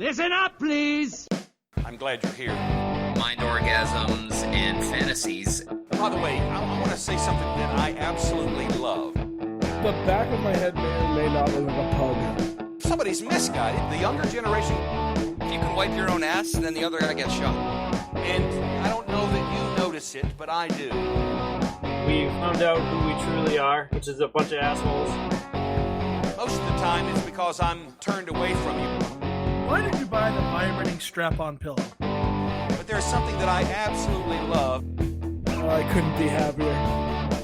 Listen up, please. I'm glad you're here. Mind orgasms and fantasies. By the way, I want to say something that I absolutely love. The back of my head may or may not look like a pug. Somebody's misguided. The younger generation. If you can wipe your own ass, then the other guy gets shot. And I don't know that you notice it, but I do. We found out who we truly are, which is a bunch of assholes. Most of the time it's because I'm turned away from you. Why did you buy the vibrating strap-on pillow? But there's something that I absolutely love. Oh, I couldn't be happier.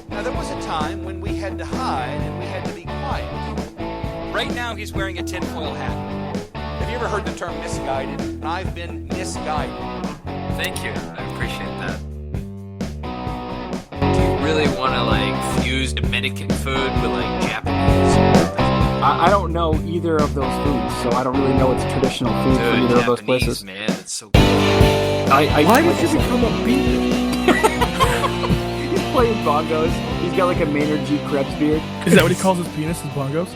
Now, there was a time when we had to hide and we had to be quiet. Right now, he's wearing a tinfoil hat. Have you ever heard the term misguided? I've been misguided. Thank you. I appreciate that. Do you really want to, fuse Dominican food with, Japanese? I don't know either of those foods, so I don't really know what's traditional food from either of those places. Man, it's so good. Why did you become a beat? He's playing bongos. He's got a Maynard G. Krebs beard. Is that what he calls his penis, his bongos?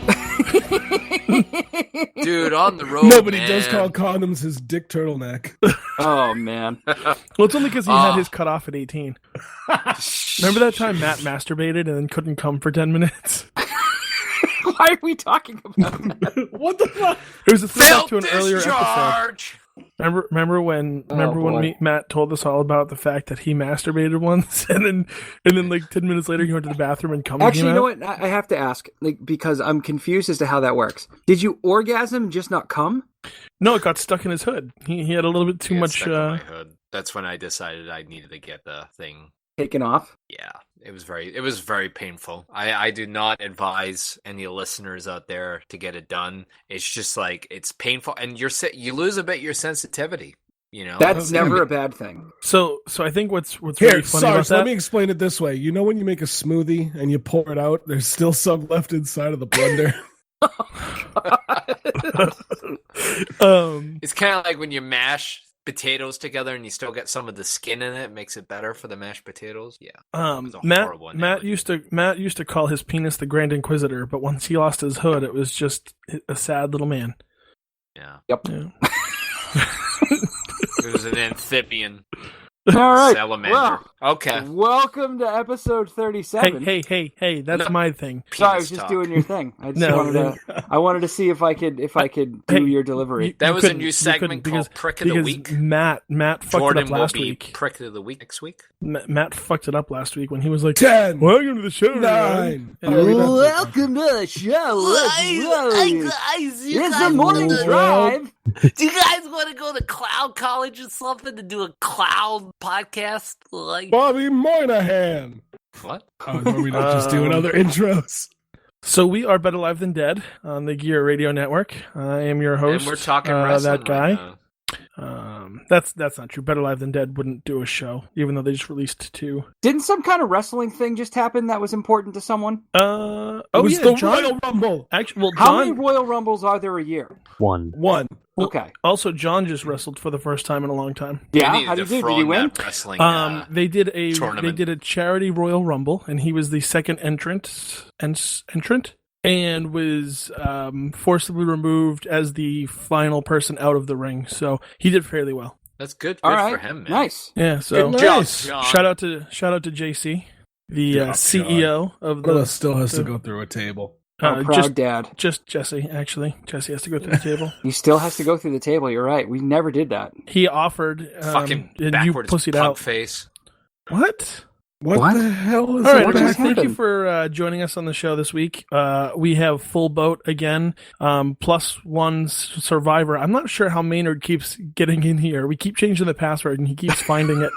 Dude, on the road, No, but he man. does call condoms his dick turtleneck. Oh, man. Well, it's only because he had his cut off at 18. Remember that time Matt masturbated and then couldn't come for 10 minutes? Why are we talking about that? What the fuck? It was a throwback to an Failed earlier discharge! episode. Remember when Matt told us all about the fact that he masturbated once, and then 10 minutes later he went to the bathroom and cum. Actually, you know what? I have to ask, because I'm confused as to how that works. Did you orgasm, just not cum? No, it got stuck in his hood. He had a little bit too much. Stuck in my hood. That's when I decided I needed to get the thing taken off. Yeah, it was very painful. I do not advise any listeners out there to get it done. It's just it's painful, and you lose a bit your sensitivity. That's never a bad thing. So I think what's Here, really funny about that. Let me explain it this way. You know when you make a smoothie and you pour it out, there's still some left inside of the blender. It's kind of like when you mash potatoes together and you still get some of the skin in it. It makes it better for the mashed potatoes. Yeah. Matt used to call his penis the Grand Inquisitor, but once he lost his hood, it was just a sad little man. Yeah. Yep. Yeah. It was an amphibian. All right. Salamander. Well, okay. Welcome to episode 37. Hey, that's my thing. Sorry, I was just doing your thing. I just wanted to see if I could do your delivery. That was a new segment called Prick of the Week. Matt fucked it up last week. Prick of the Week next week. Matt fucked it up last week when he was like 10. Welcome to the show. 9. Welcome to the show. It's the morning drive. Do you guys want to go to Cloud College or something to do a cloud podcast? Bobby Meynerhd. What? Are we not just doing other intros? So we are Better Live Than Dead on the Gear Radio Network. I am your host. And we're talking wrestling that guy. Right now. That's not true. Better Live Than Dead wouldn't do a show, even though they just released 2. Didn't some kind of wrestling thing just happen that was important to someone? The Royal Rumble. Actually, how many Royal Rumbles are there a year? One. Okay. Also, John just wrestled for the first time in a long time. Yeah, how did he do? Did he win? They did a charity Royal Rumble, and he was the second entrant, and was forcibly removed as the final person out of the ring. So he did fairly well. That's good. All right. For him, man. Nice. Yeah. So nice. Shout out to JC, the CEO of the. Still has to go through a table. Proud dad. Just Jesse, actually. Jesse has to go through the table. He still has to go through the table. You're right. We never did that. He offered. Fucking and backwards you pussied punk out. Face. What? What the hell is All right, that? guys, thank you for joining us on the show this week. We have Full Boat again, +1 Survivor. I'm not sure how Meynerhd keeps getting in here. We keep changing the password, and he keeps finding it.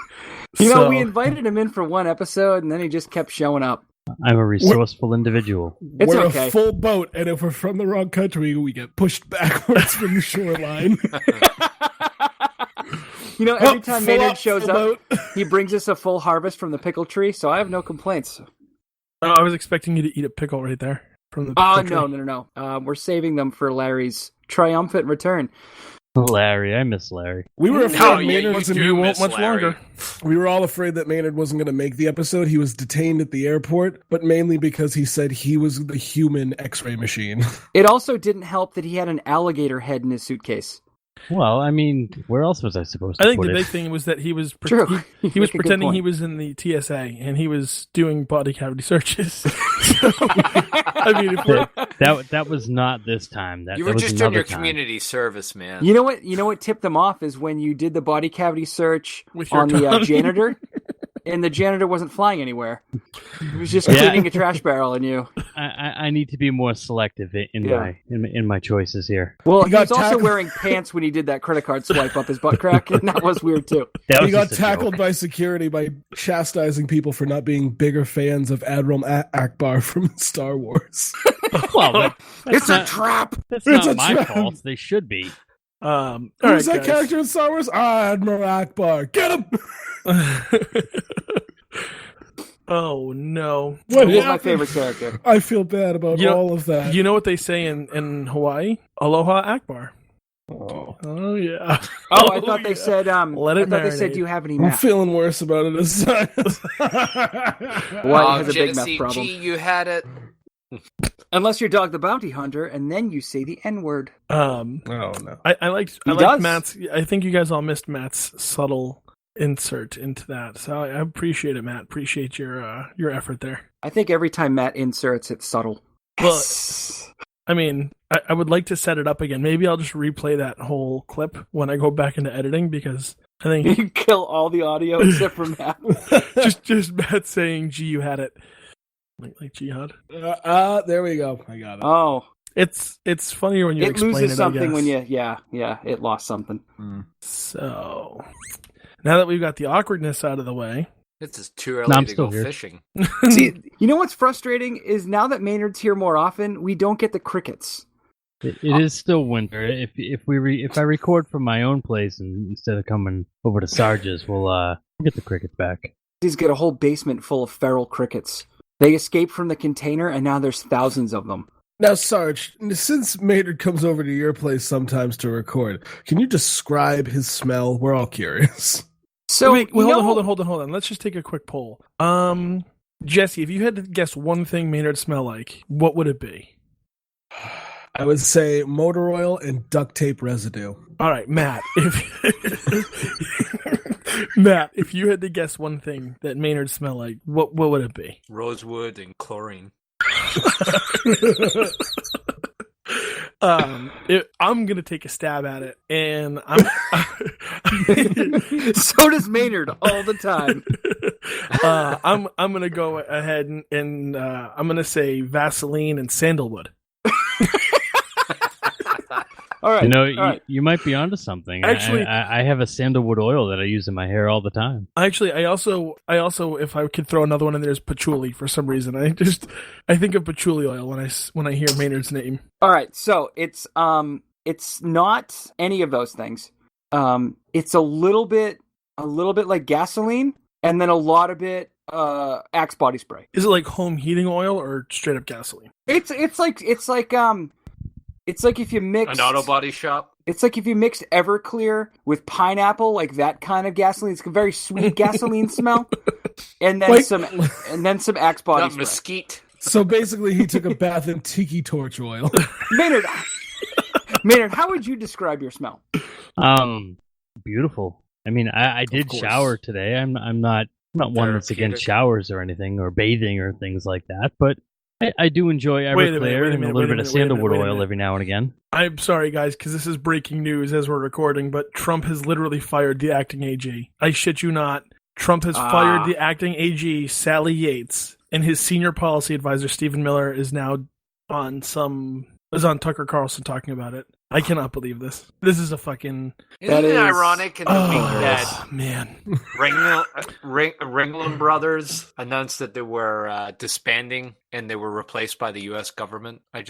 You know, we invited him in for one episode, and then he just kept showing up. I'm a resourceful individual. We're a full boat, and if we're from the wrong country, we get pushed backwards from the shoreline. You know, every time Meynerhd shows up, he brings us a full harvest from the pickle tree, so I have no complaints. I was expecting you to eat a pickle right there from the pickle tree. No. We're saving them for Larry's triumphant return. Larry, I miss Larry. We were afraid Maynard wasn't going to won't much longer. We were all afraid that Maynard wasn't going to make the episode. He was detained at the airport, but mainly because he said he was the human X-ray machine. It also didn't help that he had an alligator head in his suitcase. Well, I mean, where else was I supposed I to think put the it? big thing was that he was True. he was Make a good pretending he point. was in the TSA and he was doing body cavity searches. So, I mean, if we're, That was not this time. That You that were was just doing another your time. community service, man. You know what? You know what tipped them off is when you did the body cavity search With your on the tongue. janitor, and the janitor wasn't flying anywhere. He was just Yeah. cleaning a trash barrel on you. I need to be more selective in Yeah. my choices here. Well, He he got was also tackled. wearing pants when he did that credit card swipe up his butt crack, and that was weird too. That He was got just a tackled joke. by security by chastising people for not being bigger fans of Admiral Akbar from Star Wars. Well, but It's a trap. that's It's not a my trap. fault. They should be. all Who's right, that character in Star Wars? Admiral Akbar. Get him! Oh no! What He was my happened? favorite character. I feel bad about You know- all of that. You know what they say in Hawaii? Aloha Akbar. Oh. Oh yeah. Oh, I thought they said. Let I it thought they said, marinate. "Do you have any I'm meth?" feeling worse about it as Why has a big meth Genesee problem? G, you had it. Unless you're Dog the Bounty Hunter, and then you say the N word. Oh no. I liked He does. Matt's. I think you guys all missed Matt's subtle insert into that, so I appreciate it, Matt. Appreciate your effort there. I think every time Matt inserts, it's subtle. Well, I mean, I would like to set it up again. Maybe I'll just replay that whole clip when I go back into editing because I think You kill all the audio except for Matt. just Matt saying, "Gee, you had it," like jihad. There we go. I got it. Oh, It's funnier when you it explain loses it. something I when guess. yeah, it lost something. So now that we've got the awkwardness out of the way, It's just too early No, I'm to still go here. fishing. See, you know what's frustrating is now that Maynard's here more often, we don't get the crickets. It is still winter. If I record from my own place and instead of coming over to Sarge's, we'll get the crickets back. He's got a whole basement full of feral crickets. They escaped from the container, and now there's thousands of them. Now, Sarge, since Maynard comes over to your place sometimes to record, can you describe his smell? We're all curious. So wait, you know- hold on. Let's just take a quick poll. Jesse, if you had to guess one thing Maynard smell like, what would it be? I would say motor oil and duct tape residue. All right, Matt. Matt, if you had to guess one thing that Maynard smell like, what would it be? Rosewood and chlorine. I'm gonna take a stab at it, and So does Maynard all the time. I'm gonna go ahead and I'm gonna say Vaseline and sandalwood. All right. You know, all right. you might be onto something. Actually- I have a sandalwood oil that I use in my hair all the time. Actually, I also, if I could throw another one in there, is patchouli for some reason. I think of patchouli oil when I hear Maynard's name. All right. So it's not any of those things. It's a little bit like gasoline, and then a lot of it Axe body spray. Is it like home heating oil or straight up gasoline? It's like if you mix An auto body shop. It's like if you mixed Everclear with pineapple, like that kind of gasoline. It's a very sweet gasoline smell, and then Like- some Axe body Not spray. mesquite. So basically, he took a bath in tiki torch oil. Maynard, how would you describe your smell? Beautiful. I mean, I did course. shower today. I'm not one that's against Therapeutic. showers or anything or bathing or things like that, but I do enjoy Wait a minute, Everclear wait a and a minute, little wait a bit of minute, wait a minute, sandalwood wait a oil minute. every now and again. I'm sorry, guys, because this is breaking news as we're recording, but Trump has literally fired the acting AG. I shit you not. Trump has fired the acting AG, Sally Yates, and his senior policy advisor, Stephen Miller, is now on Tucker Carlson talking about it. I cannot believe this. This is a fucking... Isn't it is- ironic in the week that Oh, man. Ringling Brothers announced that they were disbanding and they were replaced by the U.S. government? I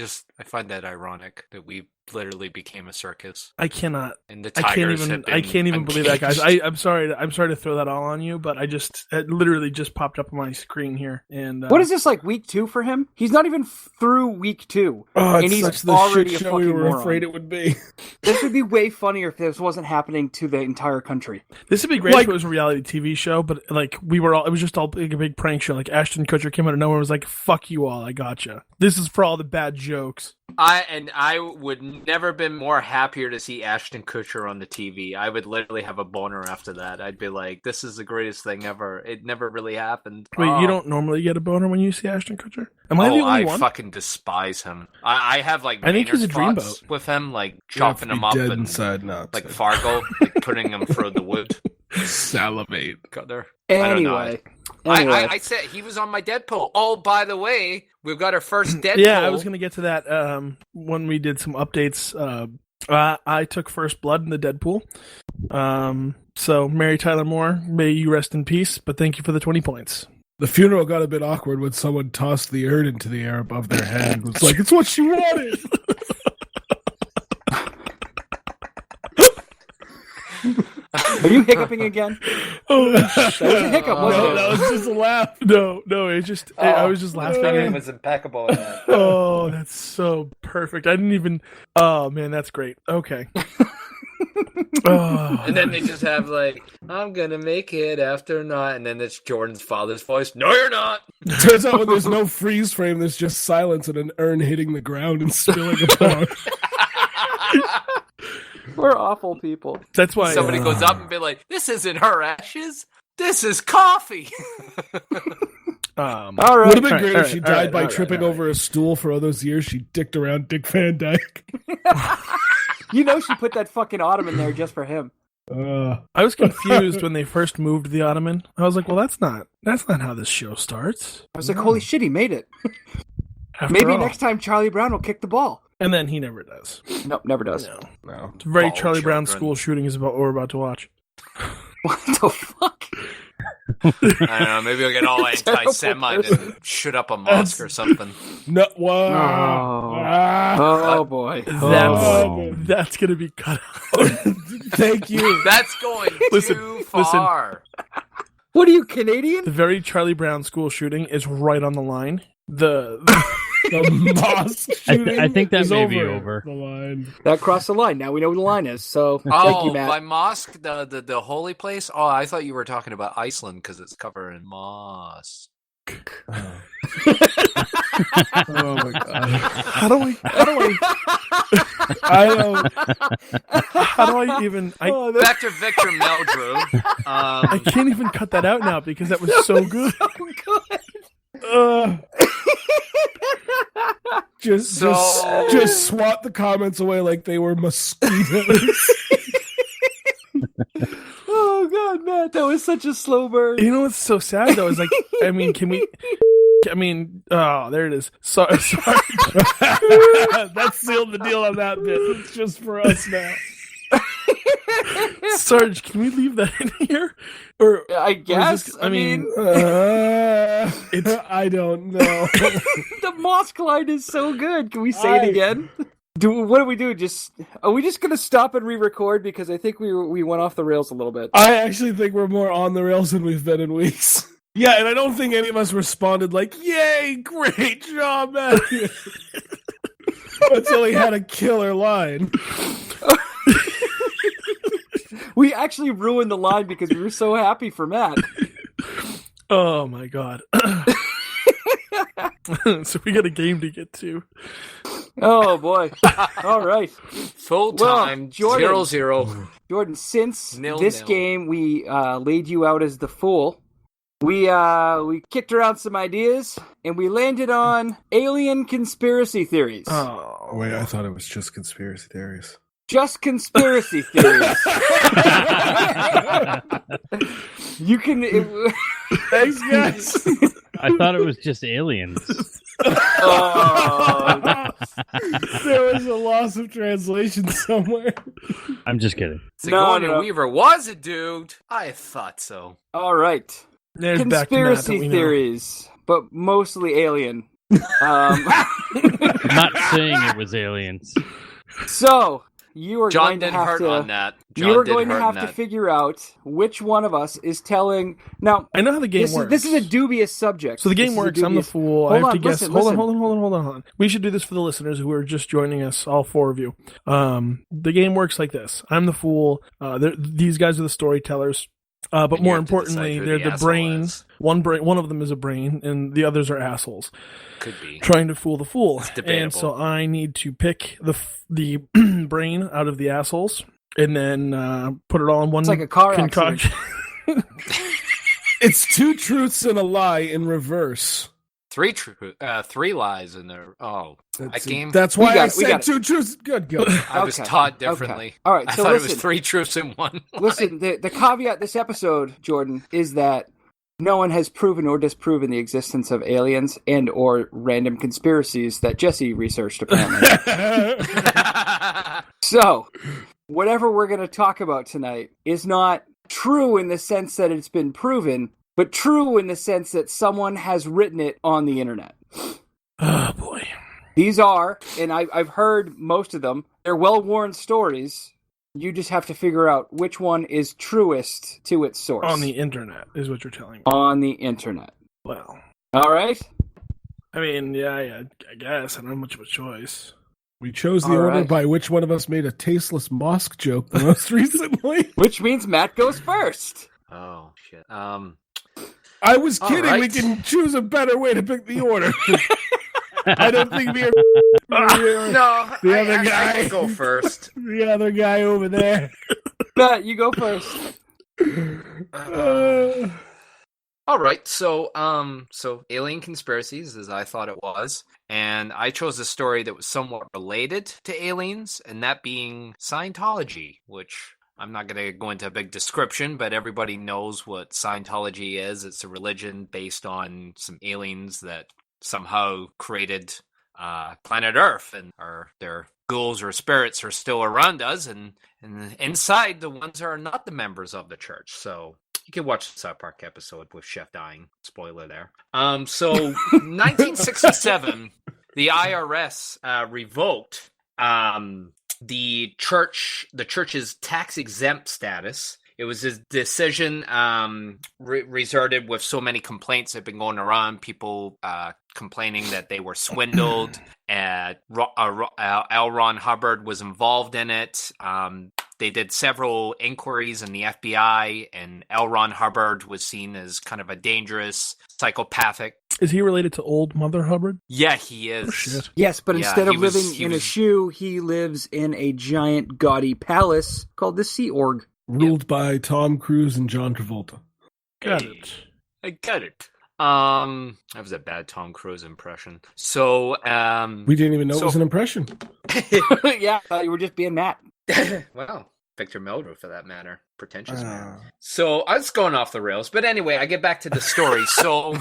find that ironic that we literally became a circus I cannot. and the I can't tigers even. have been I can't even believe that, guys. uncaged. I'm sorry. I'm sorry to throw that all on you, but it literally just popped up on my screen here. And What is this, like week 2 for him? He's not even through week 2. Oh, And it's he's such the already shit a show we fucking were moron. afraid it would be. This would be way funnier if this wasn't happening to the entire country. This would be great Like- if it was a reality TV show, but like we were all, it was just all like a big prank show. Like Ashton Kutcher came out of nowhere and was like, "Fuck you all, I gotcha." This is for all the bad jokes. I would never been more happier to see Ashton Kutcher on the TV. I would literally have a boner after that. I'd be like, this is the greatest thing ever. It never really happened. Wait, you don't normally get a boner when you see Ashton Kutcher? Am I the only one? I fucking despise him. I have like I think he's a Meynerhd dreamboat thoughts with him, like chopping him up dead and inside, not like Fargo, like putting him through the wood. salivate. Got there. Anyway. I said he was on my Deadpool. Oh, by the way, we've got our first Deadpool. Yeah, I was going to get to that when we did some updates. I took first blood in the Deadpool. So, Mary Tyler Moore, may you rest in peace, but thank you for the 20 points. The funeral got a bit awkward when someone tossed the urn into the air above their head. It was like, it's what she wanted! Are you hiccuping again? Oh, That was a hiccup, wasn't no, it? that was just a laugh. No, it's just I was just laughing. It was impeccable. In that. Oh, that's so perfect. I didn't even. Oh man, that's great. Okay. Oh. And then they just have like, I'm gonna make it after not, and then it's Jordan's father's voice. No, you're not. Turns out when there's no freeze frame, there's just silence and an urn hitting the ground and spilling apart. We're awful people. That's why Somebody goes up and be like, this isn't her ashes. This is coffee. All right. Would have been great if she all died right, by all right, tripping all right. over a stool for all those years she dicked around Dick Van Dyke. You know she put that fucking ottoman there just for him. I was confused when they first moved the ottoman. I was like, well, that's not how this show starts. I was like, holy shit, he made it. After Maybe all. next time Charlie Brown will kick the ball. And then he never does. Nope, never does. No. It's a very Ball Charlie Brown children. school shooting is about what we're about to watch. What the fuck? I don't know. Maybe I'll get all anti-Semite and shoot up a mosque or something. No, wow. Oh boy. That's gonna be cut out. Thank you. That's going too far. What are you, Canadian? The very Charlie Brown school shooting is right on the line. The mosque shooting I think that is may be over. the line. That crossed the line. Now we know where the line is. So thank Oh, you, Matt. by mosque, the holy place? Oh, I thought you were talking about Iceland because it's covered in moss. Oh my god. how do I even Back to Victor Meldrew. I can't even cut that out now because that was so good. Just swat the comments away like they were mosquitoes. Oh god, Matt, that was such a slow burn. You know what's so sad though is like, I mean, oh, there it is. Sorry. That sealed the deal on that bit. It's just for us now. Sarge, can we leave that in here? Or I guess. I mean, I don't know. The mosque line is so good. Can we say it again? What do we do? Are we just gonna stop and re-record because I think we went off the rails a little bit. I actually think we're more on the rails than we've been in weeks. Yeah, and I don't think any of us responded like, "Yay, great job, Matthew." Until he had a killer line. We actually ruined the line because we were so happy for Matt. oh my god. So we got a game to get to. Oh boy! All right, Full time, Jordan. 0-0. Jordan. Since Nil, this nil. game, we laid you out as the fool. We kicked around some ideas, and we landed on alien conspiracy theories. Oh Wait, I thought it was just conspiracy theories. Just conspiracy theories. You can. Thanks, guys. I thought it was just aliens. Oh. There was a loss of translation somewhere. I'm just kidding. Sigourney no. Weaver was a dude. I thought so. All right. There's back to Matt that Conspiracy we know. theories, but mostly alien. I'm not saying it was aliens. So you are John going to didn't have hurt to. on that. You are John going did to hurt on have to that. figure out which one of us is telling. Now, I know how the game works. this is a dubious subject. So the game This is a works. I'm the dubious- fool. I Hold have on, to guess. listen, Hold listen. on. We should do this for the listeners who are just joining us, all four of you. The game works like this. I'm the fool. These guys are the storytellers. But And you more have to decide importantly, who they're the the asshole brain. is. One of them is a brain, and the others are assholes Could be. trying to fool the fool. It's debatable. And so I need to pick the brain out of the assholes, and then put it all in one. It's like a car concoction. It's 2 truths and a lie in reverse. 3 lies in there. Oh, that game. That's why I we said got it. 2 truths. Good go. I was Okay. taught differently. Okay. All right, I so thought it was listen. 3 truths in 1. Listen, the caveat this episode, Jordan, is that no one has proven or disproven the existence of aliens and or random conspiracies that Jesse researched, apparently. So, whatever we're going to talk about tonight is not true in the sense that it's been proven, but true in the sense that someone has written it on the internet. Oh boy. These are, and I've heard most of them, they're well-worn stories. You just have to figure out which one is truest to its source. On the internet is what you're telling me. On the internet. Well, All right? I mean, yeah, I guess I don't have much of a choice. We chose the All order right. by which one of us made a tasteless mosque joke the most recently. Which means Matt goes first. Oh shit. I was All kidding. right. We can choose a better way to pick the order. I don't think No, The other I guy. can go first. the other guy over there. Matt, you go first. All right, so alien conspiracies, as I thought it was, and I chose a story that was somewhat related to aliens, and that being Scientology, which I'm not going to go into a big description, but everybody knows what Scientology is. It's a religion based on some aliens that somehow created planet Earth, and their ghouls or spirits are still around us, and inside the ones are not the members of the church. So you can watch the South Park episode with Chef dying. Spoiler there. So 1967, the IRS revoked the church's tax exempt status. It was a decision resorted with so many complaints that have been going around, people complaining that they were swindled. L. Ron Hubbard was involved in it. They did several inquiries in the FBI, and L. Ron Hubbard was seen as kind of a dangerous, psychopathic. Is he related to old Mother Hubbard? Yeah, he is. Oh, shit. Yes, but Yeah, instead of he was- living he in a was- shoe, he lives in a giant gaudy palace called the Sea Org. Ruled by Tom Cruise and John Travolta. Got Hey, it. I got it. That was a bad Tom Cruise impression. So, We didn't even know it was an impression. Yeah, I thought you were just being Matt. well, Victor Meldrew for that matter. Pretentious man. Ah. So I was going off the rails, but anyway, I get back to the story. So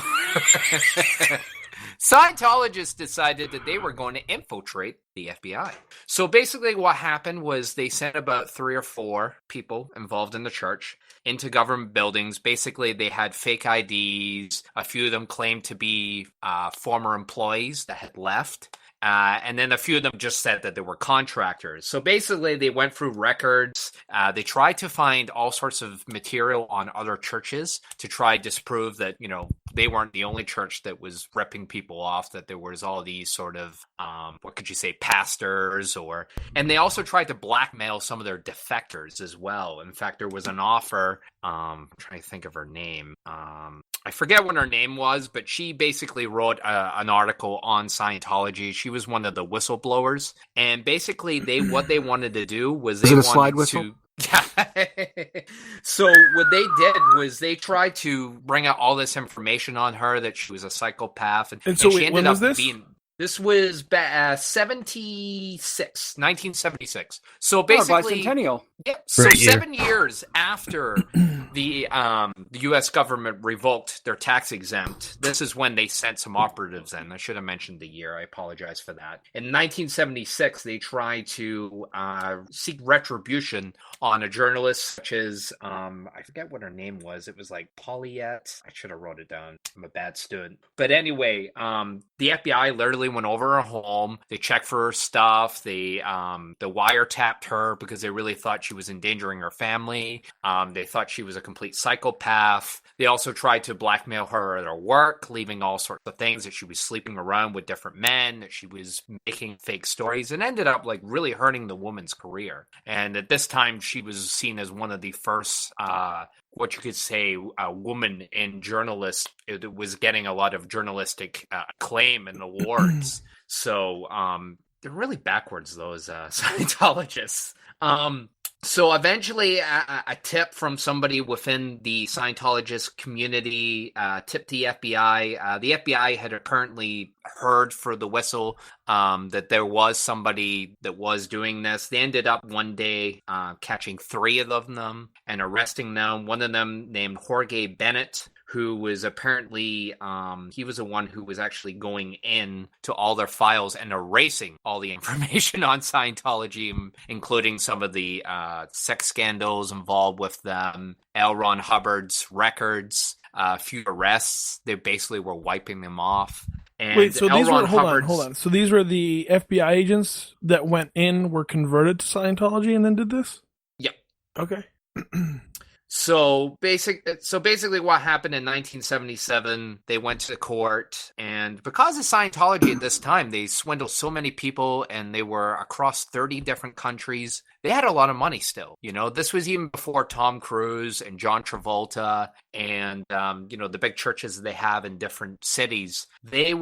Scientologists decided that they were going to infiltrate the FBI. So basically what happened was they sent about 3 or 4 people involved in the church into government buildings. Basically, they had fake IDs. A few of them claimed to be former employees that had left. And then a few of them just said that they were contractors. So basically, they went through records. They tried to find all sorts of material on other churches to try to disprove that, they weren't the only church that was ripping people off, that there was all these sort of, what could you say, pastors and they also tried to blackmail some of their defectors as well. In fact, there was an offer, I'm trying to think of her name. I forget what her name was, but she basically wrote an article on Scientology. She was one of the whistleblowers, and basically what they wanted to do was Is they it a wanted slide whistle? to. So what they did was they tried to bring out all this information on her that she was a psychopath, and so she wait, ended when up was this? being. This was 1976. So Oh, basically, bicentennial. yeah, so Great year. 7 years after the U.S. government revoked their tax exempt, this is when they sent some operatives in. I should have mentioned the year. I apologize for that. In 1976, they tried to seek retribution on a journalist such as, I forget what her name was. It was like Pauliette. I should have wrote it down. I'm a bad student. But anyway, the FBI literally went over her home. They checked for her stuff. They wiretapped her because they really thought she was endangering her family. They thought she was a complete psychopath. They also tried to blackmail her at her work, leaving all sorts of things, that she was sleeping around with different men, that she was making fake stories, and ended up like really hurting the woman's career. And at this time, she was seen as one of the first what you could say a woman in journalist. It was getting a lot of journalistic acclaim and awards. So they're really backwards, those Scientologists. So eventually a tip from somebody within the Scientologist community tipped the FBI. The FBI had apparently heard for the whistle that there was somebody that was doing this. They ended up one day catching 3 of them and arresting them. One of them named Jorge Bennett, who was apparently, he was the one who was actually going in to all their files and erasing all the information on Scientology, including some of the sex scandals involved with them, L. Ron Hubbard's records, a few arrests. They basically were wiping them off. And wait, so these were, hold Hubbard's, on. So these were the FBI agents that went in, were converted to Scientology and then did this? Yep. Okay. So basically what happened in 1977, they went to court, and because of Scientology at this time, they swindled so many people, and they were across 30 different countries. They had a lot of money still. You know, this was even before Tom Cruise and John Travolta and, the big churches they have in different cities. They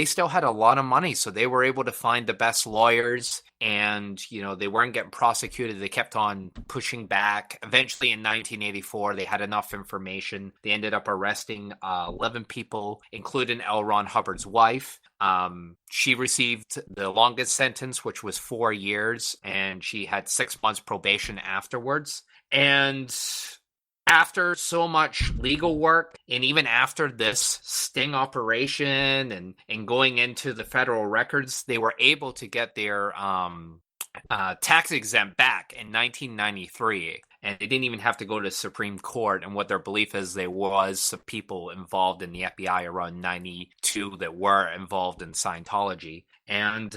still had a lot of money, so they were able to find the best lawyers, and, they weren't getting prosecuted. They kept on pushing back. Eventually in 1984, they had enough information. They ended up arresting 11 people, including L. Ron Hubbard's wife. She received the longest sentence, which was 4 years, and she had 6 months probation afterwards. And after so much legal work, and even after this sting operation and going into the federal records, they were able to get their tax exempt back in 1993. And they didn't even have to go to the Supreme Court. And what their belief is, there was some people involved in the FBI around 92 that were involved in Scientology. And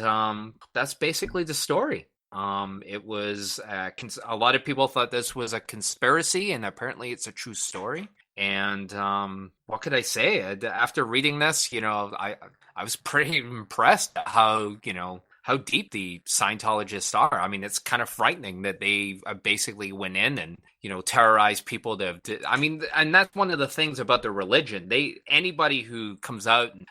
that's basically the story. It was a lot of people thought this was a conspiracy, and apparently it's a true story. And what could I say? After reading this, I was pretty impressed at how deep the Scientologists are. I mean, it's kind of frightening that they basically went in and, terrorized people. And that's one of the things about the religion. Anybody who comes out and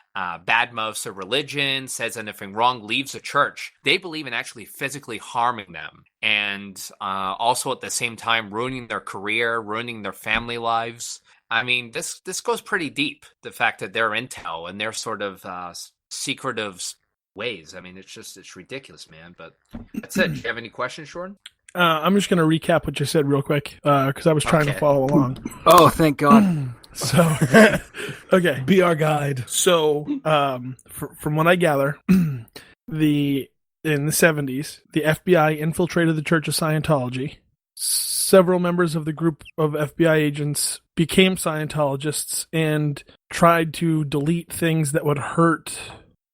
badmouths a religion, says anything wrong, leaves a church, they believe in actually physically harming them. And also at the same time, ruining their career, ruining their family lives. I mean, this goes pretty deep. The fact that they're intel and they're sort of secretive ways. I mean, it's ridiculous, man. But that's it. Do you have any questions, Jordan? I'm just going to recap what you said real quick because I was trying to follow along. Oh, thank God. So, okay. Be our guide. So, from what I gather, in the 70s, the FBI infiltrated the Church of Scientology. Several members of the group of FBI agents became Scientologists and tried to delete things that would hurt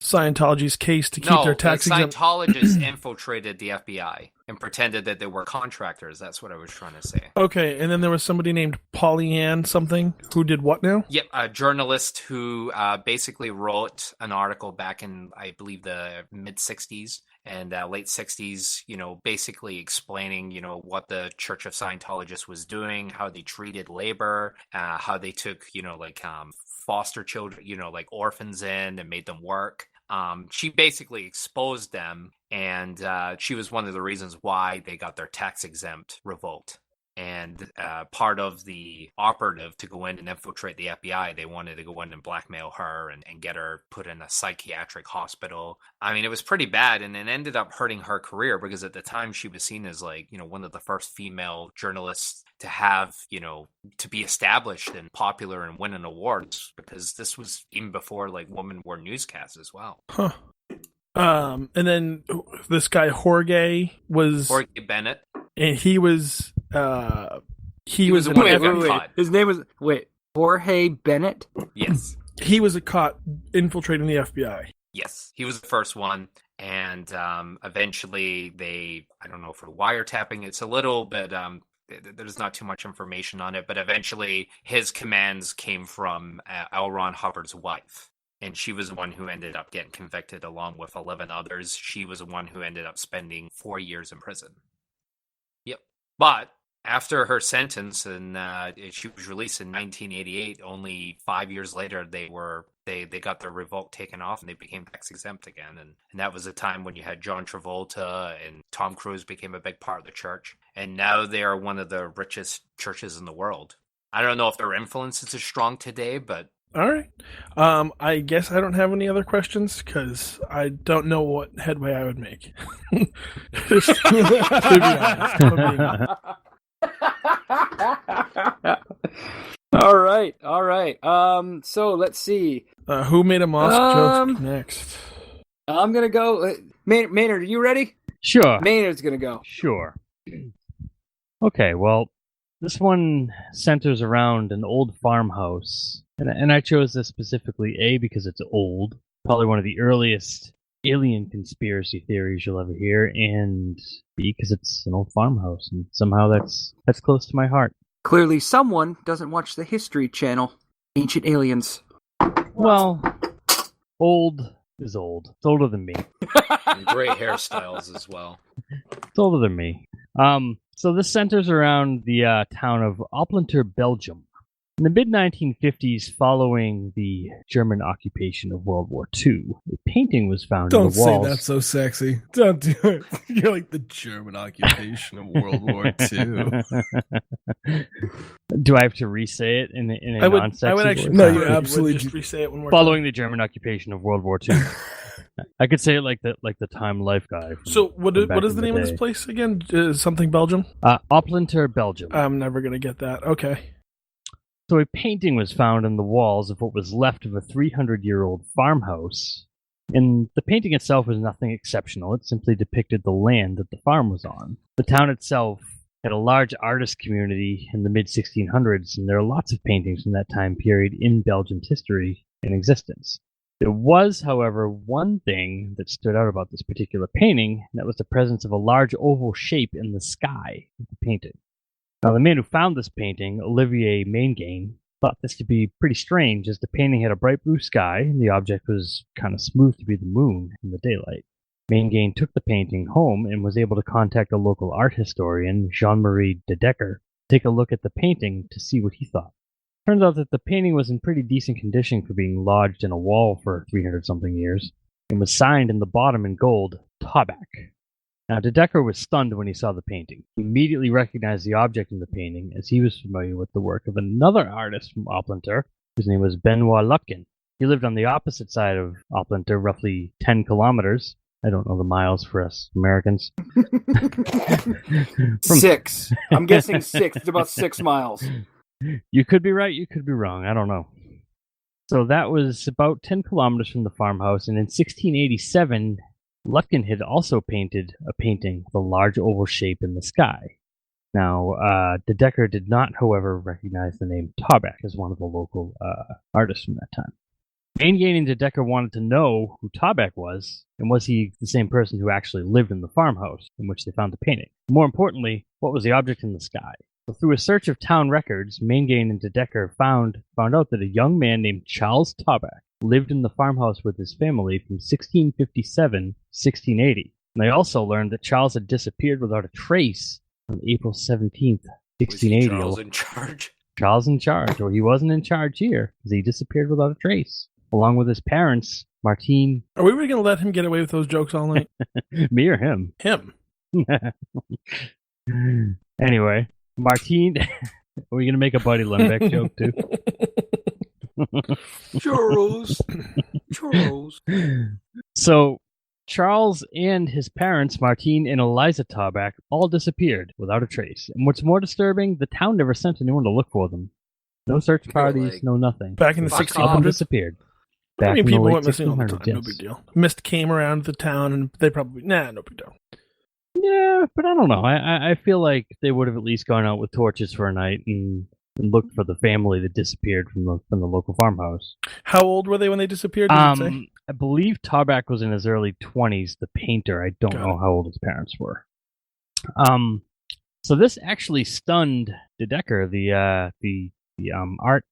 Scientology's case to keep their tax exempt. Scientologists infiltrated the FBI and pretended that they were contractors. That's what I was trying to say. Okay, and then there was somebody named Pollyann something who did what now? Yep, a journalist who basically wrote an article back in, I believe, the mid-'60s and late 60s, basically explaining, what the Church of Scientologists was doing, how they treated labor, how they took, foster children, like orphans in and made them work. She basically exposed them, and she was one of the reasons why they got their tax exempt revoked. And part of the operative to go in and infiltrate the FBI, they wanted to go in and blackmail her and get her put in a psychiatric hospital. I mean, it was pretty bad, and it ended up hurting her career because at the time she was seen as one of the first female journalists to have, to be established and popular and winning awards, because this was even before women were newscasts as well. Huh. And then this guy Jorge Bennett, and he was the one that got caught. His name was Jorge Bennett. Yes, he was caught infiltrating the FBI. Yes, he was the first one. and eventually I don't know, for wiretapping, it's a little bit, there's not too much information on it, but eventually his commands came from L. Ron Hubbard's wife. And she was the one who ended up getting convicted along with 11 others. She was the one who ended up spending 4 years in prison. Yep. But after her sentence, and she was released in 1988, only 5 years later, they got their revolt taken off and they became tax exempt again. And that was a time when you had John Travolta and Tom Cruise became a big part of the church. And now they are one of the richest churches in the world. I don't know if their influence is as strong today, but... All right. I guess I don't have any other questions because I don't know what headway I would make. Just to be honest, if I'm being honest. All right. So let's see. Who made a mosque joke next? I'm gonna go. Maynard, are you ready? Sure. Maynard's gonna go. Sure. Okay, well, this one centers around an old farmhouse. And I chose this specifically, A, because it's old, probably one of the earliest alien conspiracy theories you'll ever hear, and B, because it's an old farmhouse, and somehow that's close to my heart. Clearly someone doesn't watch the History Channel. Ancient Aliens. Well, old is old. It's older than me. And great hairstyles as well. It's older than me. So this centers around the town of Oplanter, Belgium. In the mid-1950s, following the German occupation of World War II, a painting was found in the walls. Don't say that so sexy. Don't do it. You're like the German occupation of World War II. Do I have to re-say it in a non-sexy I would actually. voice? No, you absolutely just re-say it one more Following time. the German occupation of World War II. I could say it like the Time Life guy. So what is the name of this place again? Something Belgium? Oplanter, Belgium. I'm never gonna get that. Okay. So a painting was found on the walls of what was left of a 300-year-old farmhouse. And the painting itself was nothing exceptional. It simply depicted the land that the farm was on. The town itself had a large artist community in the mid-1600s, and there are lots of paintings from that time period in Belgium's history in existence. There was, however, one thing that stood out about this particular painting, and that was the presence of a large oval shape in the sky of the painting. Now, the man who found this painting, Olivier Meynerhd, thought this to be pretty strange, as the painting had a bright blue sky, and the object was kind of smooth to be the moon in the daylight. Meynerhd took the painting home and was able to contact a local art historian, Jean-Marie de Decker, to take a look at the painting to see what he thought. Turns out that the painting was in pretty decent condition for being lodged in a wall for 300-something years, and was signed in the bottom in gold, Taubach. Now, de Decker was stunned when he saw the painting. He immediately recognized the object in the painting, as he was familiar with the work of another artist from Oplanter, whose name was Benoit Lutkin. He lived on the opposite side of Oplanter, roughly 10 kilometers. I don't know the miles for us Americans. 6. I'm guessing 6. It's about 6 miles. You could be right, you could be wrong. I don't know. So that was about 10 kilometers from the farmhouse, and in 1687, Lutkin had also painted a painting with a large oval shape in the sky. Now, de Decker did not, however, recognize the name Taubach as one of the local artists from that time. Meynerhd and de Decker wanted to know who Taubach was, and was he the same person who actually lived in the farmhouse in which they found the painting? More importantly, what was the object in the sky? So through a search of town records, Meynerhd and de Decker found out that a young man named Charles Taubach lived in the farmhouse with his family from 1657 to 1680. And they also learned that Charles had disappeared without a trace on April 17th, 1680. Was Charles in charge? Charles in charge. Well, he wasn't in charge here, because he disappeared without a trace, along with his parents, Martine. Are we really going to let him get away with those jokes all night? Me or him? Him. Anyway, Martine. Are we going to make a Buddy Lembeck joke, too? Charles. So, Charles and his parents, Martine and Eliza Taubach, all disappeared without a trace. And what's more disturbing, the town never sent anyone to look for them. No search parties, no nothing. Back in the All 1600s? disappeared. I mean, in the people late went missing all the 1600s, time. No yes. big deal. Mist came around the town, and they probably... no big deal. Yeah, but I don't know. I feel like they would have at least gone out with torches for a night and looked for the family that disappeared from the local farmhouse. How old were they when they disappeared, does it say? I believe Tarback was in his early 20s, the painter. I don't know how old his parents were. So this actually stunned De Decker, the art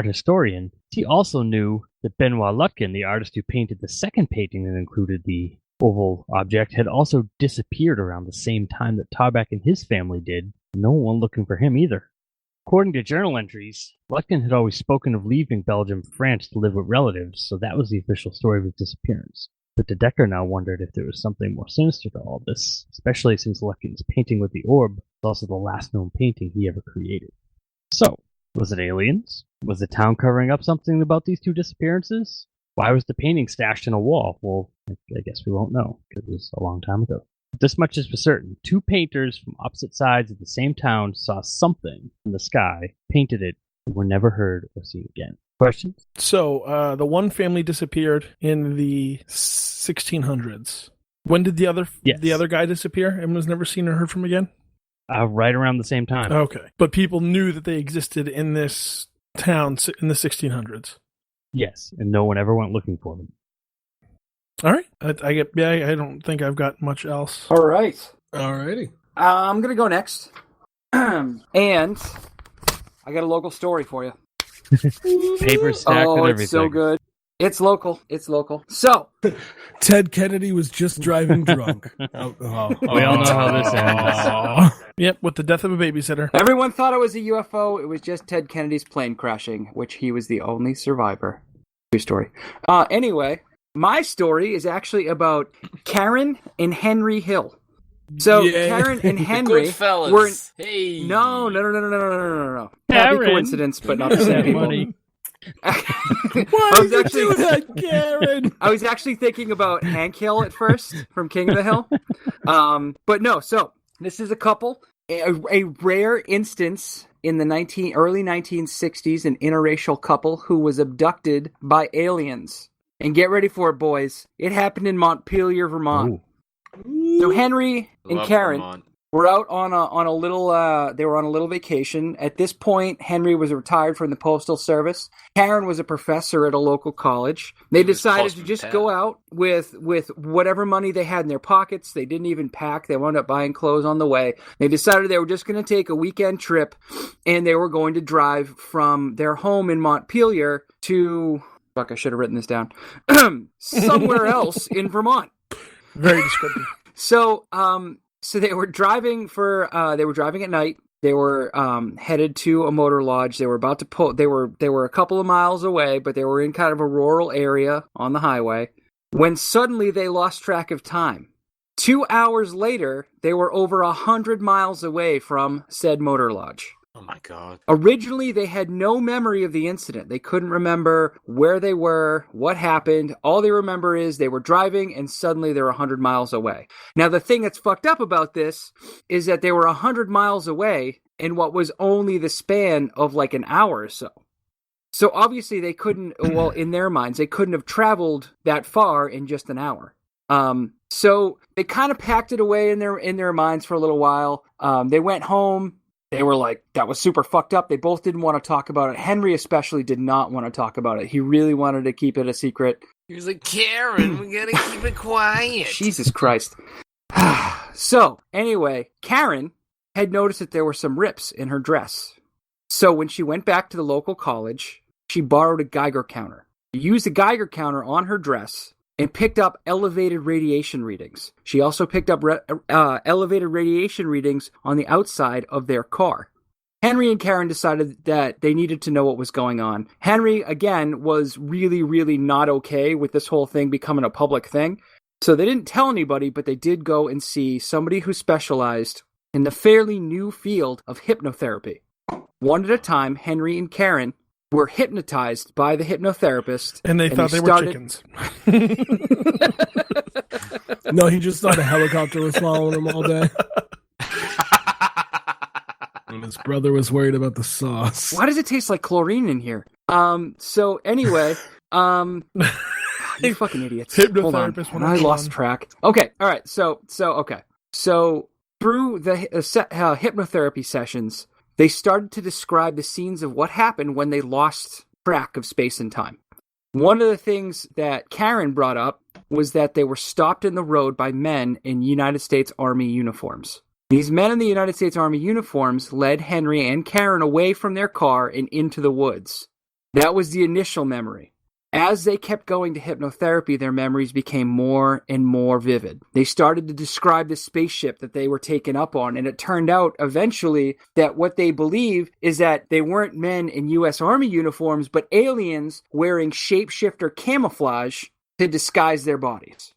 historian. He also knew that Benoit Lutkin, the artist who painted the second painting that included the oval object, had also disappeared around the same time that Tarback and his family did. No one looking for him either. According to journal entries, Lutkin had always spoken of leaving Belgium for France to live with relatives, so that was the official story of his disappearance. But De Decker now wondered if there was something more sinister to all this, especially since Lutkin's painting with the orb was also the last known painting he ever created. So, was it aliens? Was the town covering up something about these two disappearances? Why was the painting stashed in a wall? Well, I guess we won't know, because it was a long time ago. But this much is for certain. Two painters from opposite sides of the same town saw something in the sky, painted it, and were never heard or seen again. Questions? So, the one family disappeared in the 1600s. When did the other guy disappear and was never seen or heard from again? Right around the same time. Okay. But people knew that they existed in this town in the 1600s. Yes, and no one ever went looking for them. All right. I don't think I've got much else. All right. Alrighty. I'm going to go next. And I got a local story for you. Paper stacked and everything. It's so good. It's local. So, Ted Kennedy was just driving drunk. We all know how this ends. Yep, with the death of a babysitter. everyone thought it was a UFO. It was just Ted Kennedy's plane crashing, which he was the only survivor. True story. Anyway, my story is actually about Karen and Henry Hill. So, Yeah. Karen and Henry were... Hey. No. Karen. Happy coincidence, but not the same people. Money. Why did you do that, Karen? I was actually thinking about Hank Hill at first from King of the Hill. But no, so this is a couple, a rare instance in the early 1960s, an interracial couple who was abducted by aliens. And get ready for it, boys. It happened in Montpelier, Vermont. Ooh. So Henry and Love Karen Vermont. were out on a little vacation. At this point, Henry was retired from the Postal Service. Karen was a professor at a local college. They decided to just go out with whatever money they had in their pockets. They didn't even pack. They wound up buying clothes on the way. They decided they were just going to take a weekend trip, and they were going to drive from their home in Montpelier to... Fuck, I should have written this down. Somewhere else in Vermont. Very descriptive. So they were driving at night. They were headed to a motor lodge. They were about to pull. They were a couple of miles away, but they were in kind of a rural area on the highway when suddenly they lost track of time. 2 hours later, they were over 100 miles away from said motor lodge. Oh my God. Originally, they had no memory of the incident. They couldn't remember where they were, what happened. All they remember is they were driving and suddenly they're 100 miles away. Now, the thing that's fucked up about this is that they were 100 miles away in what was only the span of like an hour or so. So obviously they couldn't, well, in their minds, they couldn't have traveled that far in just an hour. So they kind of packed it away in their minds for a little while. They went home. They were like, that was super fucked up. They both didn't want to talk about it. Henry especially did not want to talk about it. He really wanted to keep it a secret. He was like, Karen, we gotta keep it quiet. Jesus Christ. So, anyway, Karen had noticed that there were some rips in her dress. So when she went back to the local college, she borrowed a Geiger counter. She used a Geiger counter on her dress and picked up elevated radiation readings. She also picked up elevated radiation readings on the outside of their car. Henry and Karen decided that they needed to know what was going on. Henry, again, was really, really not okay with this whole thing becoming a public thing. So they didn't tell anybody, but they did go and see somebody who specialized in the fairly new field of hypnotherapy. One at a time, Henry and Karen were hypnotized by the hypnotherapist. And they thought they were chickens. No, he just thought a helicopter was following him all day. And his brother was worried about the sauce. Why does it taste like chlorine in here? So anyway, you fucking idiots. Hold on. I lost track. Okay, all right. So through the hypnotherapy sessions, they started to describe the scenes of what happened when they lost track of space and time. One of the things that Karen brought up was that they were stopped in the road by men in United States Army uniforms. These men in the United States Army uniforms led Henry and Karen away from their car and into the woods. That was the initial memory. As they kept going to hypnotherapy, their memories became more and more vivid. They started to describe the spaceship that they were taken up on, and it turned out eventually that what they believe is that they weren't men in U.S. Army uniforms, but aliens wearing shapeshifter camouflage to disguise their bodies.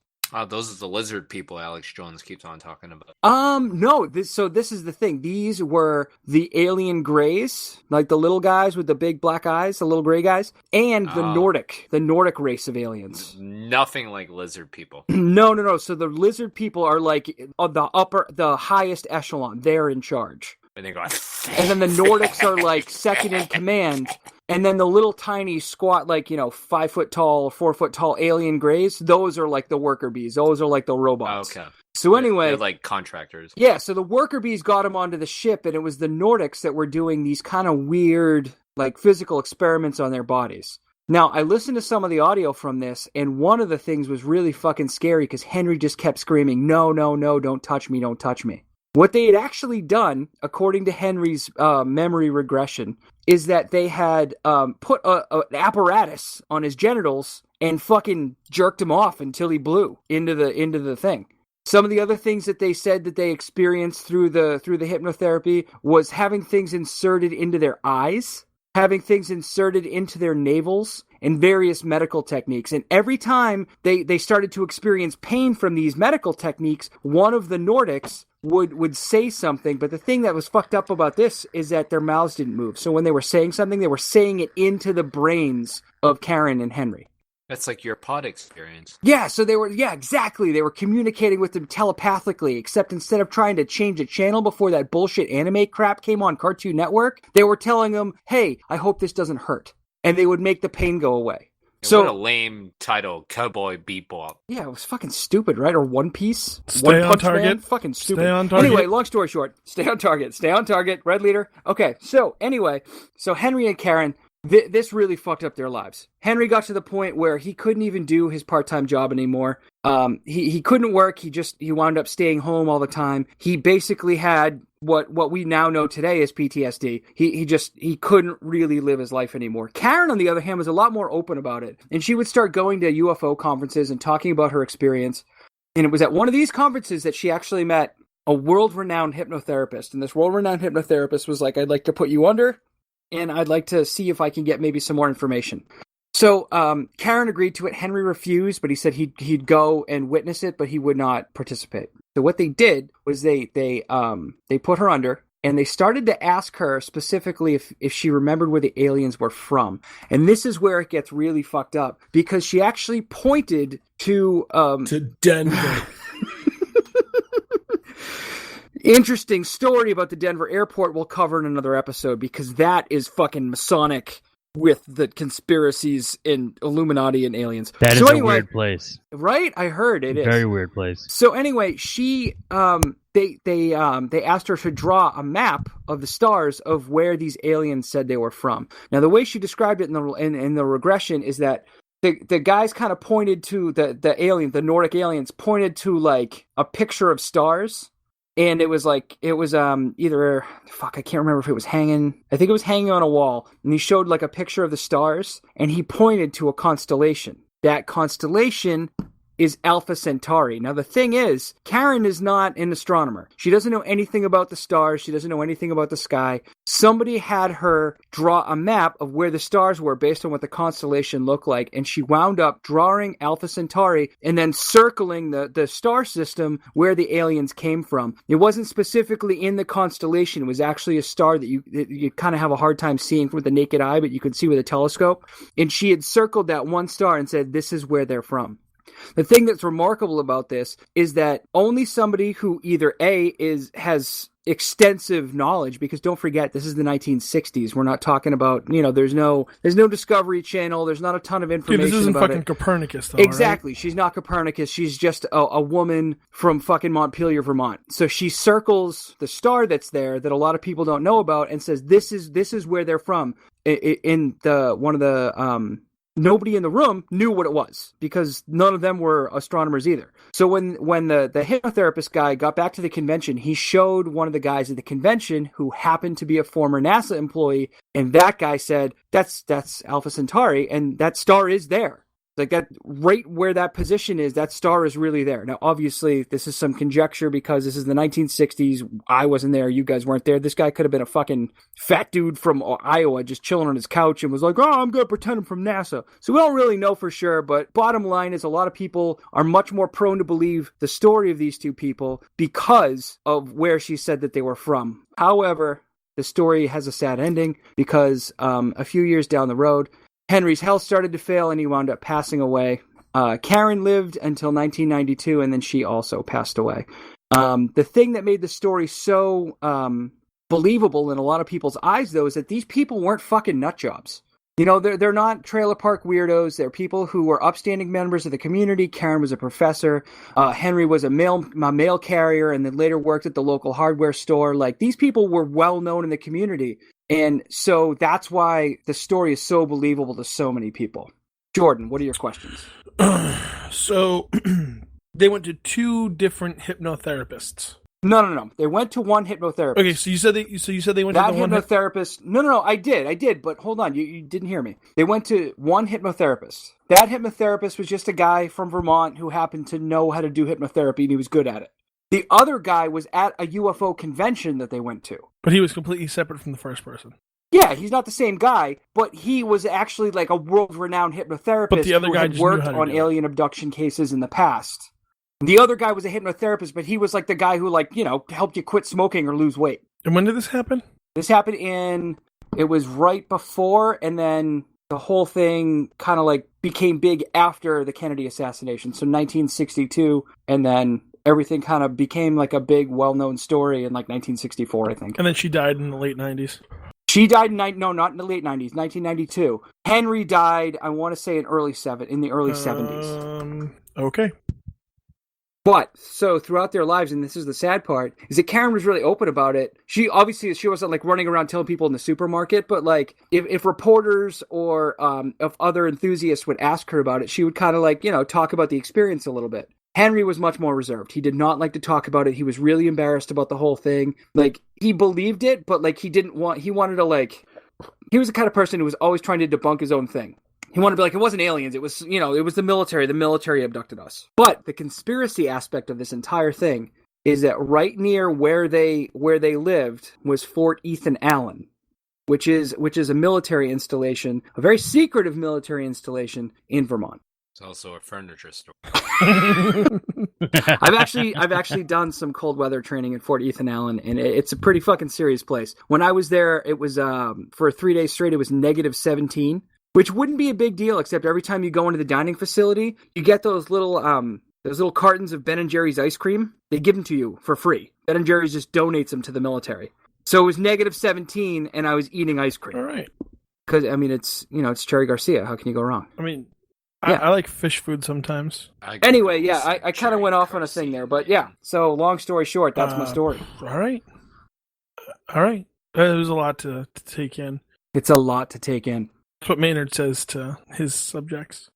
Those are the lizard people Alex Jones keeps on talking about. No. This is the thing. These were the alien grays, like the little guys with the big black eyes, the little gray guys, and the Nordic race of aliens. Nothing like lizard people. No. So the lizard people are like the highest echelon. They're in charge. And they go, and then the Nordics are like second in command. And then the little tiny squat, 5 foot tall, 4 foot tall alien grays, those are like the worker bees. Those are like the robots. Okay. So anyway. They're like contractors. Yeah, so the worker bees got them onto the ship, and it was the Nordics that were doing these kind of weird, physical experiments on their bodies. Now, I listened to some of the audio from this, and one of the things was really fucking scary because Henry just kept screaming, no, don't touch me, don't touch me. What they had actually done, according to Henry's memory regression, is that they had put an apparatus on his genitals and fucking jerked him off until he blew into the thing. Some of the other things that they said that they experienced through the hypnotherapy was having things inserted into their eyes, having things inserted into their navels, and various medical techniques. And every time they started to experience pain from these medical techniques, one of the Nordics would say something, but the thing that was fucked up about this is that their mouths didn't move. So when they were saying something, they were saying it into the brains of Karen and Henry. That's like your pod experience. Yeah, so exactly. They were communicating with them telepathically, except instead of trying to change a channel before that bullshit anime crap came on Cartoon Network, they were telling them, hey, I hope this doesn't hurt. And they would make the pain go away. So what a lame title, Cowboy Bebop. Yeah, it was fucking stupid, right? Or One Piece. Stay on target. Man? Fucking stupid. Stay on target. Anyway, long story short, stay on target. Red leader. Okay, so anyway, Henry and Karen, this really fucked up their lives. Henry got to the point where he couldn't even do his part-time job anymore. He couldn't work. He wound up staying home all the time. He basically had what we now know today as PTSD. He couldn't really live his life anymore. Karen, on the other hand, was a lot more open about it. And she would start going to UFO conferences and talking about her experience. And it was at one of these conferences that she actually met a world-renowned hypnotherapist. And this world-renowned hypnotherapist was like, I'd like to put you under, and I'd like to see if I can get maybe some more information. So Karen agreed to it. Henry refused, but he said he'd go and witness it, but he would not participate. So what they did was they put her under, and they started to ask her specifically if she remembered where the aliens were from. And this is where it gets really fucked up, because she actually pointed to Denver. Interesting story about the Denver airport we'll cover in another episode, because that is fucking Masonic with the conspiracies and Illuminati and aliens. That is a weird place. Right? I heard it is. Very weird place. So anyway, she they asked her to draw a map of the stars of where these aliens said they were from. Now, the way she described it in the regression is that the guys kind of pointed to the Nordic aliens pointed to like a picture of stars. And it was either, I can't remember if it was hanging. I think it was hanging on a wall. And he showed like a picture of the stars, and he pointed to a constellation. That constellation is Alpha Centauri. Now, the thing is, Karen is not an astronomer. She doesn't know anything about the stars. She doesn't know anything about the sky. Somebody had her draw a map of where the stars were based on what the constellation looked like, and she wound up drawing Alpha Centauri and then circling the star system where the aliens came from. It wasn't specifically in the constellation. It was actually a star that you kind of have a hard time seeing with the naked eye, but you could see with a telescope. And she had circled that one star and said, this is where they're from. The thing that's remarkable about this is that only somebody who either has extensive knowledge, because don't forget, this is the 1960s. We're not talking about, there's no Discovery Channel. There's not a ton of information. Dude, this isn't about fucking it. Copernicus, though. Exactly. Right? She's not Copernicus. She's just a woman from fucking Montpelier, Vermont. So she circles the star that's there that a lot of people don't know about and says, this is where they're from. In one of the nobody in the room knew what it was because none of them were astronomers either. So when the hypnotherapist guy got back to the convention, he showed one of the guys at the convention who happened to be a former NASA employee, and that guy said, that's Alpha Centauri, and that star is there. Like that, right where that position is, that star is really there. Now, obviously, this is some conjecture because this is the 1960s. I wasn't there. You guys weren't there. This guy could have been a fucking fat dude from Iowa just chilling on his couch and was like, oh, I'm going to pretend I'm from NASA. So we don't really know for sure. But bottom line is a lot of people are much more prone to believe the story of these two people because of where she said that they were from. However, the story has a sad ending because a few years down the road, Henry's health started to fail and he wound up passing away. Karen lived until 1992 and then she also passed away. The thing that made the story so believable in a lot of people's eyes, though, is that these people weren't fucking nut jobs. You know, they're not trailer park weirdos. They're people who were upstanding members of the community. Karen was a professor. Henry was a mail carrier and then later worked at the local hardware store. Like, these people were well known in the community. And so that's why the story is so believable to so many people. Jordan, what are your questions? So they went to 2 different hypnotherapists. No. They went to one hypnotherapist. Okay, so you said they went that to the one hypnotherapist. No. I did. But hold on, you didn't hear me. They went to one hypnotherapist. That hypnotherapist was just a guy from Vermont who happened to know how to do hypnotherapy, and he was good at it. The other guy was at a UFO convention that they went to. But he was completely separate from the first person. Yeah, he's not the same guy, but he was actually like a world-renowned hypnotherapist but the other who guy had just worked knew how to on do alien abduction cases in the past. The other guy was a hypnotherapist, but he was like the guy who, like, you know, helped you quit smoking or lose weight. And when did this happen? This happened it was right before, and then the whole thing kind of like became big after the Kennedy assassination. So 1962, and then everything kind of became like a big, well-known story in like 1964, I think. And then she died in the late 90s. She died not in the late 90s, 1992. Henry died, I want to say, in the early 70s. Okay. But, so throughout their lives, and this is the sad part, is that Karen was really open about it. She wasn't like running around telling people in the supermarket, but like if reporters or if other enthusiasts would ask her about it, she would kind of like, you know, talk about the experience a little bit. Henry was much more reserved. He did not like to talk about it. He was really embarrassed about the whole thing. Like, he believed it, but like he wanted to like, he was the kind of person who was always trying to debunk his own thing. He wanted to be like, it wasn't aliens. It was, you know, it was the military. The military abducted us. But the conspiracy aspect of this entire thing is that right near where they lived was Fort Ethan Allen, which is a military installation, a very secretive military installation in Vermont. It's also a furniture store. I've actually done some cold weather training at Fort Ethan Allen, and it's a pretty fucking serious place. When I was there, it was for 3 days straight. It was -17, which wouldn't be a big deal, except every time you go into the dining facility, you get those little cartons of Ben and Jerry's ice cream. They give them to you for free. Ben and Jerry's just donates them to the military. So it was -17, and I was eating ice cream. All right. Because I mean, it's Cherry Garcia. How can you go wrong? I mean. Yeah. I like fish food sometimes. Anyway, yeah, I kind of went off on a thing there, but yeah. So long story short, that's my story. All right. There's a lot to take in. It's a lot to take in. That's what Meynerhd says to his subjects.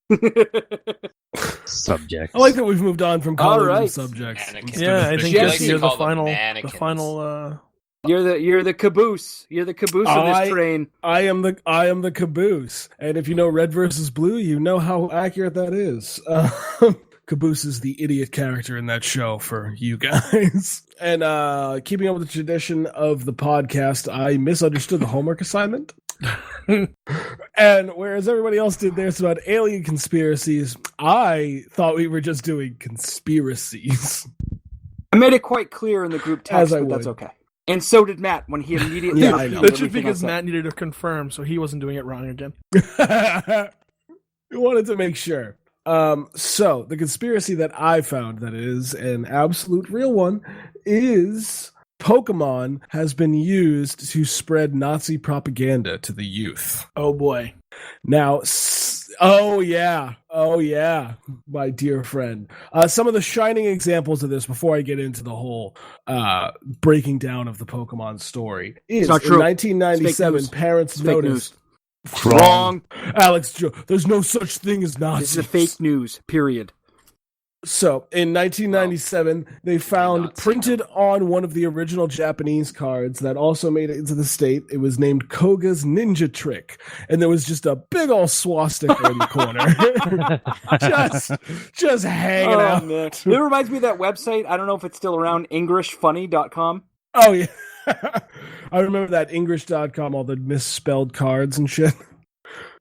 Subjects. I like that we've moved on from calling them right. subjects. Mannequins. Yeah, I think Jesse you're the called them final. mannequins. You're the caboose. You're the caboose of this train. I am the caboose. And if you know Red versus Blue, you know how accurate that is. Caboose is the idiot character in that show for you guys. And keeping up with the tradition of the podcast, I misunderstood the homework assignment. And whereas everybody else did theirs about alien conspiracies, I thought we were just doing conspiracies. I made it quite clear in the group text, but that's okay. And so did Matt when he immediately repeated That's just everything because I said. Matt needed to confirm, so he wasn't doing it wrong again. We wanted to make sure. So the conspiracy that I found that is an absolute real one is Pokemon has been used to spread Nazi propaganda to the youth. Oh boy. Now, oh yeah, my dear friend. Some of the shining examples of this before I get into the whole breaking down of the Pokemon story is not true. in 1997, parents It's fake noticed. news. Wrong. Alex, there's no such thing as Nazis. This is a fake news, period. So, in 1997, they found printed on one of the original Japanese cards that also made it into the state. It was named Koga's Ninja Trick, and there was just a big old swastika in the corner, just hanging out. Man. It reminds me of that website. I don't know if it's still around. EnglishFunny.com. Oh yeah, I remember that English.com, all the misspelled cards and shit.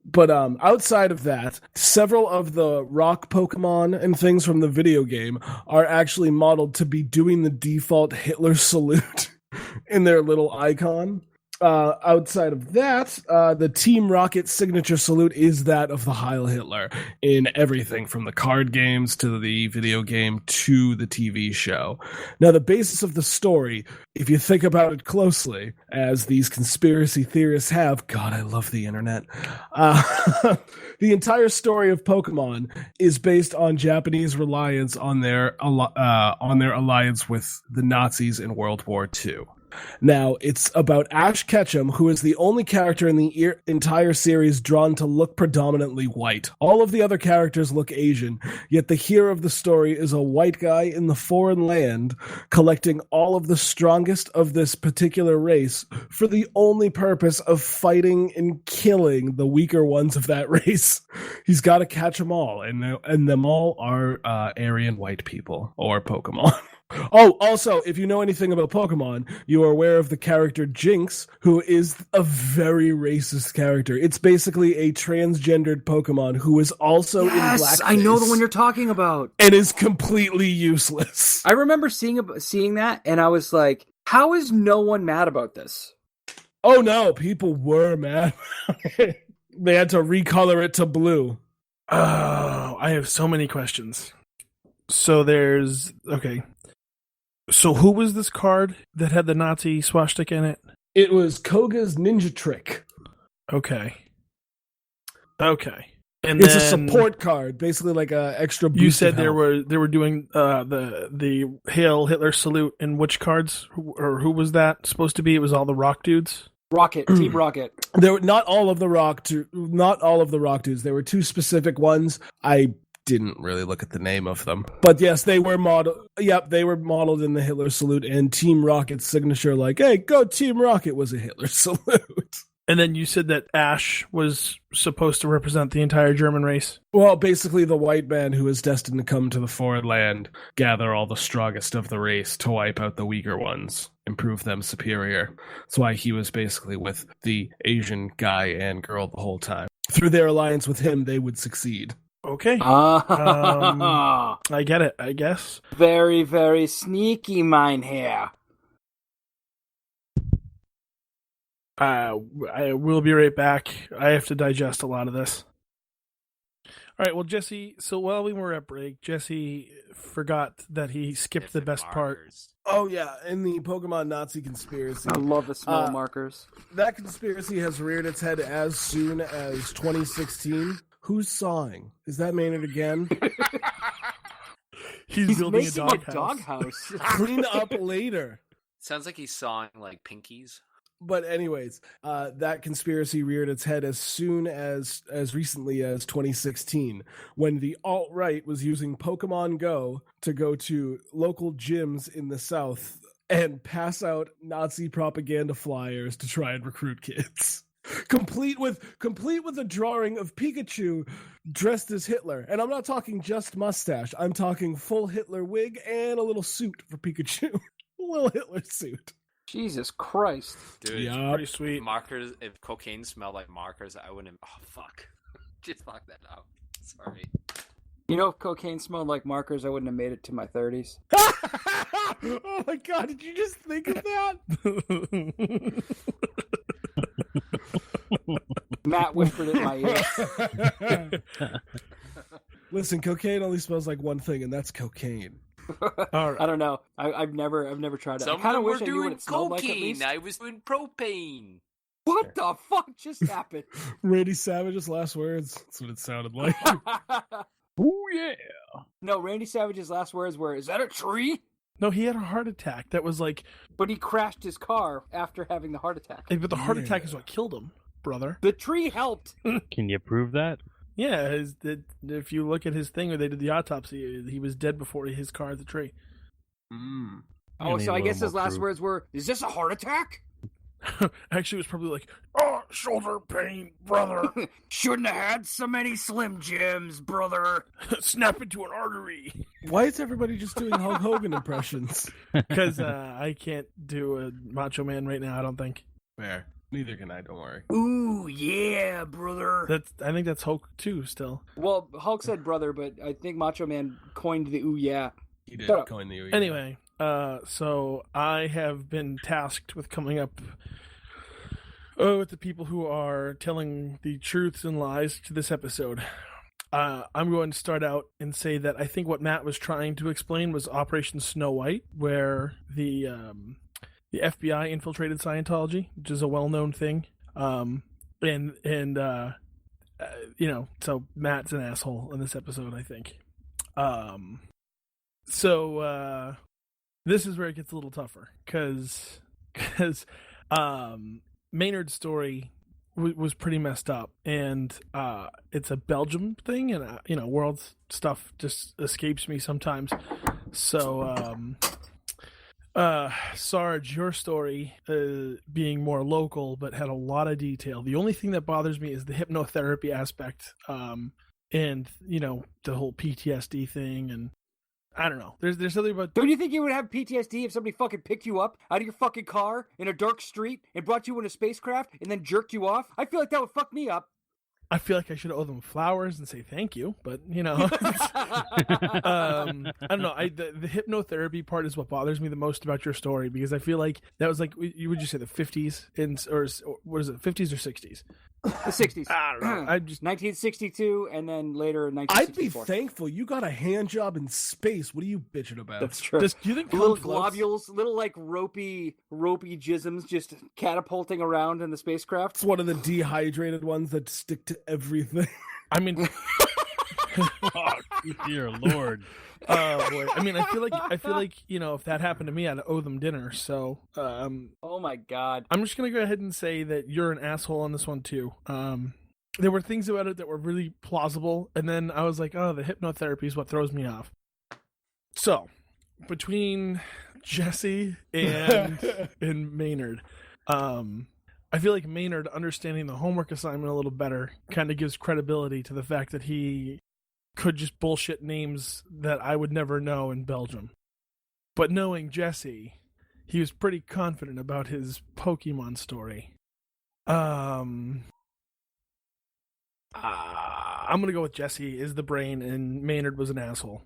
But outside of that, several of the rock Pokemon and things from the video game are actually modeled to be doing the default Hitler salute in their little icon. Outside of that, the Team Rocket signature salute is that of the Heil Hitler in everything from the card games to the video game to the TV show. Now, the basis of the story, if you think about it closely, as these conspiracy theorists have, God, I love the internet. The entire story of Pokemon is based on Japanese reliance on their alliance with the Nazis in World War II. Now, it's about Ash Ketchum, who is the only character in the entire series drawn to look predominantly white. All of the other characters look Asian, yet the hero of the story is a white guy in the foreign land collecting all of the strongest of this particular race for the only purpose of fighting and killing the weaker ones of that race. He's got to catch them all, and them all are Aryan white people, or Pokemon. Oh, also, if you know anything about Pokemon, you are aware of the character Jinx, who is a very racist character. It's basically a transgendered Pokemon who is also in blackface. Yes, I know the one you're talking about. And is completely useless. I remember seeing that, and I was like, how is no one mad about this? Oh, no, people were mad. They had to recolor it to blue. Oh, I have so many questions. So okay. So who was this card that had the Nazi swastika in it? It was Koga's Ninja Trick. Okay. And it's a support card, basically like a extra boost. You said they were doing the Hail Hitler salute in which cards, or who was that supposed to be? It was all the rock dudes. Team Rocket. There were not all of the rock dudes. There were two specific ones. I didn't really look at the name of them, but yes, they were modeled. Yep, they were modeled in the Hitler salute, and Team Rocket's signature, like, "Hey, go Team Rocket," was a Hitler salute. And then you said that Ash was supposed to represent the entire German race. Well, basically the white man who is destined to come to the foreign land, gather all the strongest of the race to wipe out the weaker ones, improve them superior. That's why he was basically with the Asian guy and girl the whole time. Through their alliance with him, they would succeed. Okay. I get it, I guess. Very, very sneaky, Meynerhd. I will be right back. I have to digest a lot of this. All right, well, Jesse, so while we were at break, Jesse forgot that he skipped the best part. Oh, yeah, in the Pokemon Nazi conspiracy. I love the small markers. That conspiracy has reared its head as soon as 2016. Who's sawing? Is that Meynerhd again? He's building making a doghouse. Clean up later. Sounds like he's sawing like pinkies. But anyways, that conspiracy reared its head as soon as recently as 2016, when the alt-right was using Pokemon Go to go to local gyms in the South and pass out Nazi propaganda flyers to try and recruit kids. Complete with a drawing of Pikachu dressed as Hitler. And I'm not talking just mustache. I'm talking full Hitler wig and a little suit for Pikachu. A little Hitler suit. Jesus Christ. Dude, yeah, pretty sweet. Markers, if cocaine smelled like markers, I wouldn't. Oh, fuck. Just fuck that out. Sorry. You know, if cocaine smelled like markers, I wouldn't have made it to my 30s. Oh my god, did you just think of that? Matt whispered in my ear. Listen, cocaine only smells like one thing, and that's cocaine. All right. I don't know. I've never tried it. I kind of wish I knew what it smelled like at least. I was doing propane. What the fuck just happened? Randy Savage's last words. That's what it sounded like. Oh yeah. No, Randy Savage's last words were, "Is that a tree?" No, he had a heart attack. That was like... But he crashed his car after having the heart attack. But the heart attack is what killed him. brother. The tree helped. Can you prove that? Yeah, if you look at his thing where they did the autopsy, he was dead before his car hit the tree. Oh, so I guess his last words were, "Is this a heart attack?" Actually, it was probably like, "Oh, shoulder pain, brother. Shouldn't have had so many Slim Jims, brother. Snap into an artery." Why is everybody just doing Hulk Hogan impressions? Because I can't do a Macho Man right now, I don't think. Fair. Neither can I, don't worry. Ooh, yeah, brother. I think that's Hulk too, still. Well, Hulk said brother, but I think Macho Man coined the ooh, yeah. He did coin the ooh. Anyway, so I have been tasked with coming up with the people who are telling the truths and lies to this episode. I'm going to start out and say that I think what Matt was trying to explain was Operation Snow White, where the FBI infiltrated Scientology, which is a well-known thing. So Matt's an asshole in this episode, I think. So this is where it gets a little tougher, because Meynerhd's story was pretty messed up, and it's a Belgium thing, and world stuff just escapes me sometimes. So Sarge, your story being more local but had a lot of detail. The only thing that bothers me is the hypnotherapy aspect, and the whole PTSD thing, and I don't know. There's something about. Don't you think you would have PTSD if somebody fucking picked you up out of your fucking car in a dark street and brought you in a spacecraft and then jerked you off? I feel like that would fuck me up. I feel like I should owe them flowers and say thank you, but I don't know. The hypnotherapy part is what bothers me the most about your story, because I feel like that was like, would you say the 50s or what is it, 50s or 60s? The 60s. I don't know. 1962 and then later I'd 1964. be thankful you got a hand job in space. What are you bitching about? That's true. Do you think little globules, little like ropey jisms just catapulting around in the spacecraft? It's one of the dehydrated ones that stick to everything. I mean, Oh, dear Lord. boy. I mean, I feel like if that happened to me, I'd owe them dinner. So, Oh my god. I'm just gonna go ahead and say that you're an asshole on this one too. There were things about it that were really plausible, and then I was like, oh, the hypnotherapy is what throws me off. So, between Jesse and Meynerhd, I feel like Meynerhd understanding the homework assignment a little better kind of gives credibility to the fact that he could just bullshit names that I would never know in Belgium. But knowing Jesse, he was pretty confident about his Pokemon story. I'm gonna go with Jesse is the brain and Meynerhd was an asshole.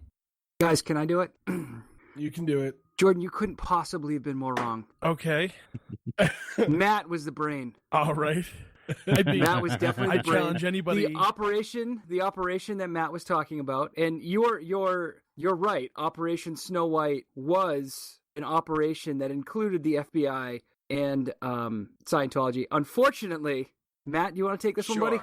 Guys, can I do it? You can do it. Jordan, you couldn't possibly have been more wrong. Okay. Matt was the brain. All right. Matt was definitely the brain. I challenge anybody. The operation that Matt was talking about, and you're right. Operation Snow White was an operation that included the FBI and Scientology. Unfortunately, Matt, you want to take this one, buddy?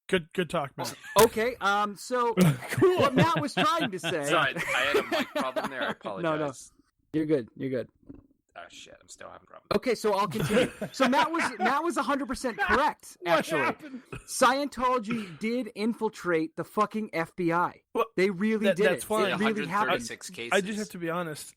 Good talk, Matt. Okay, so what Matt was trying to say... Sorry, I had a mic problem there. I apologize. No. You're good. Oh, shit. I'm still having problems. Okay, so I'll continue. So Matt was 100% correct, actually. Scientology did infiltrate the fucking FBI. Well, they really did. That's fine. It really happened. Cases. I just have to be honest.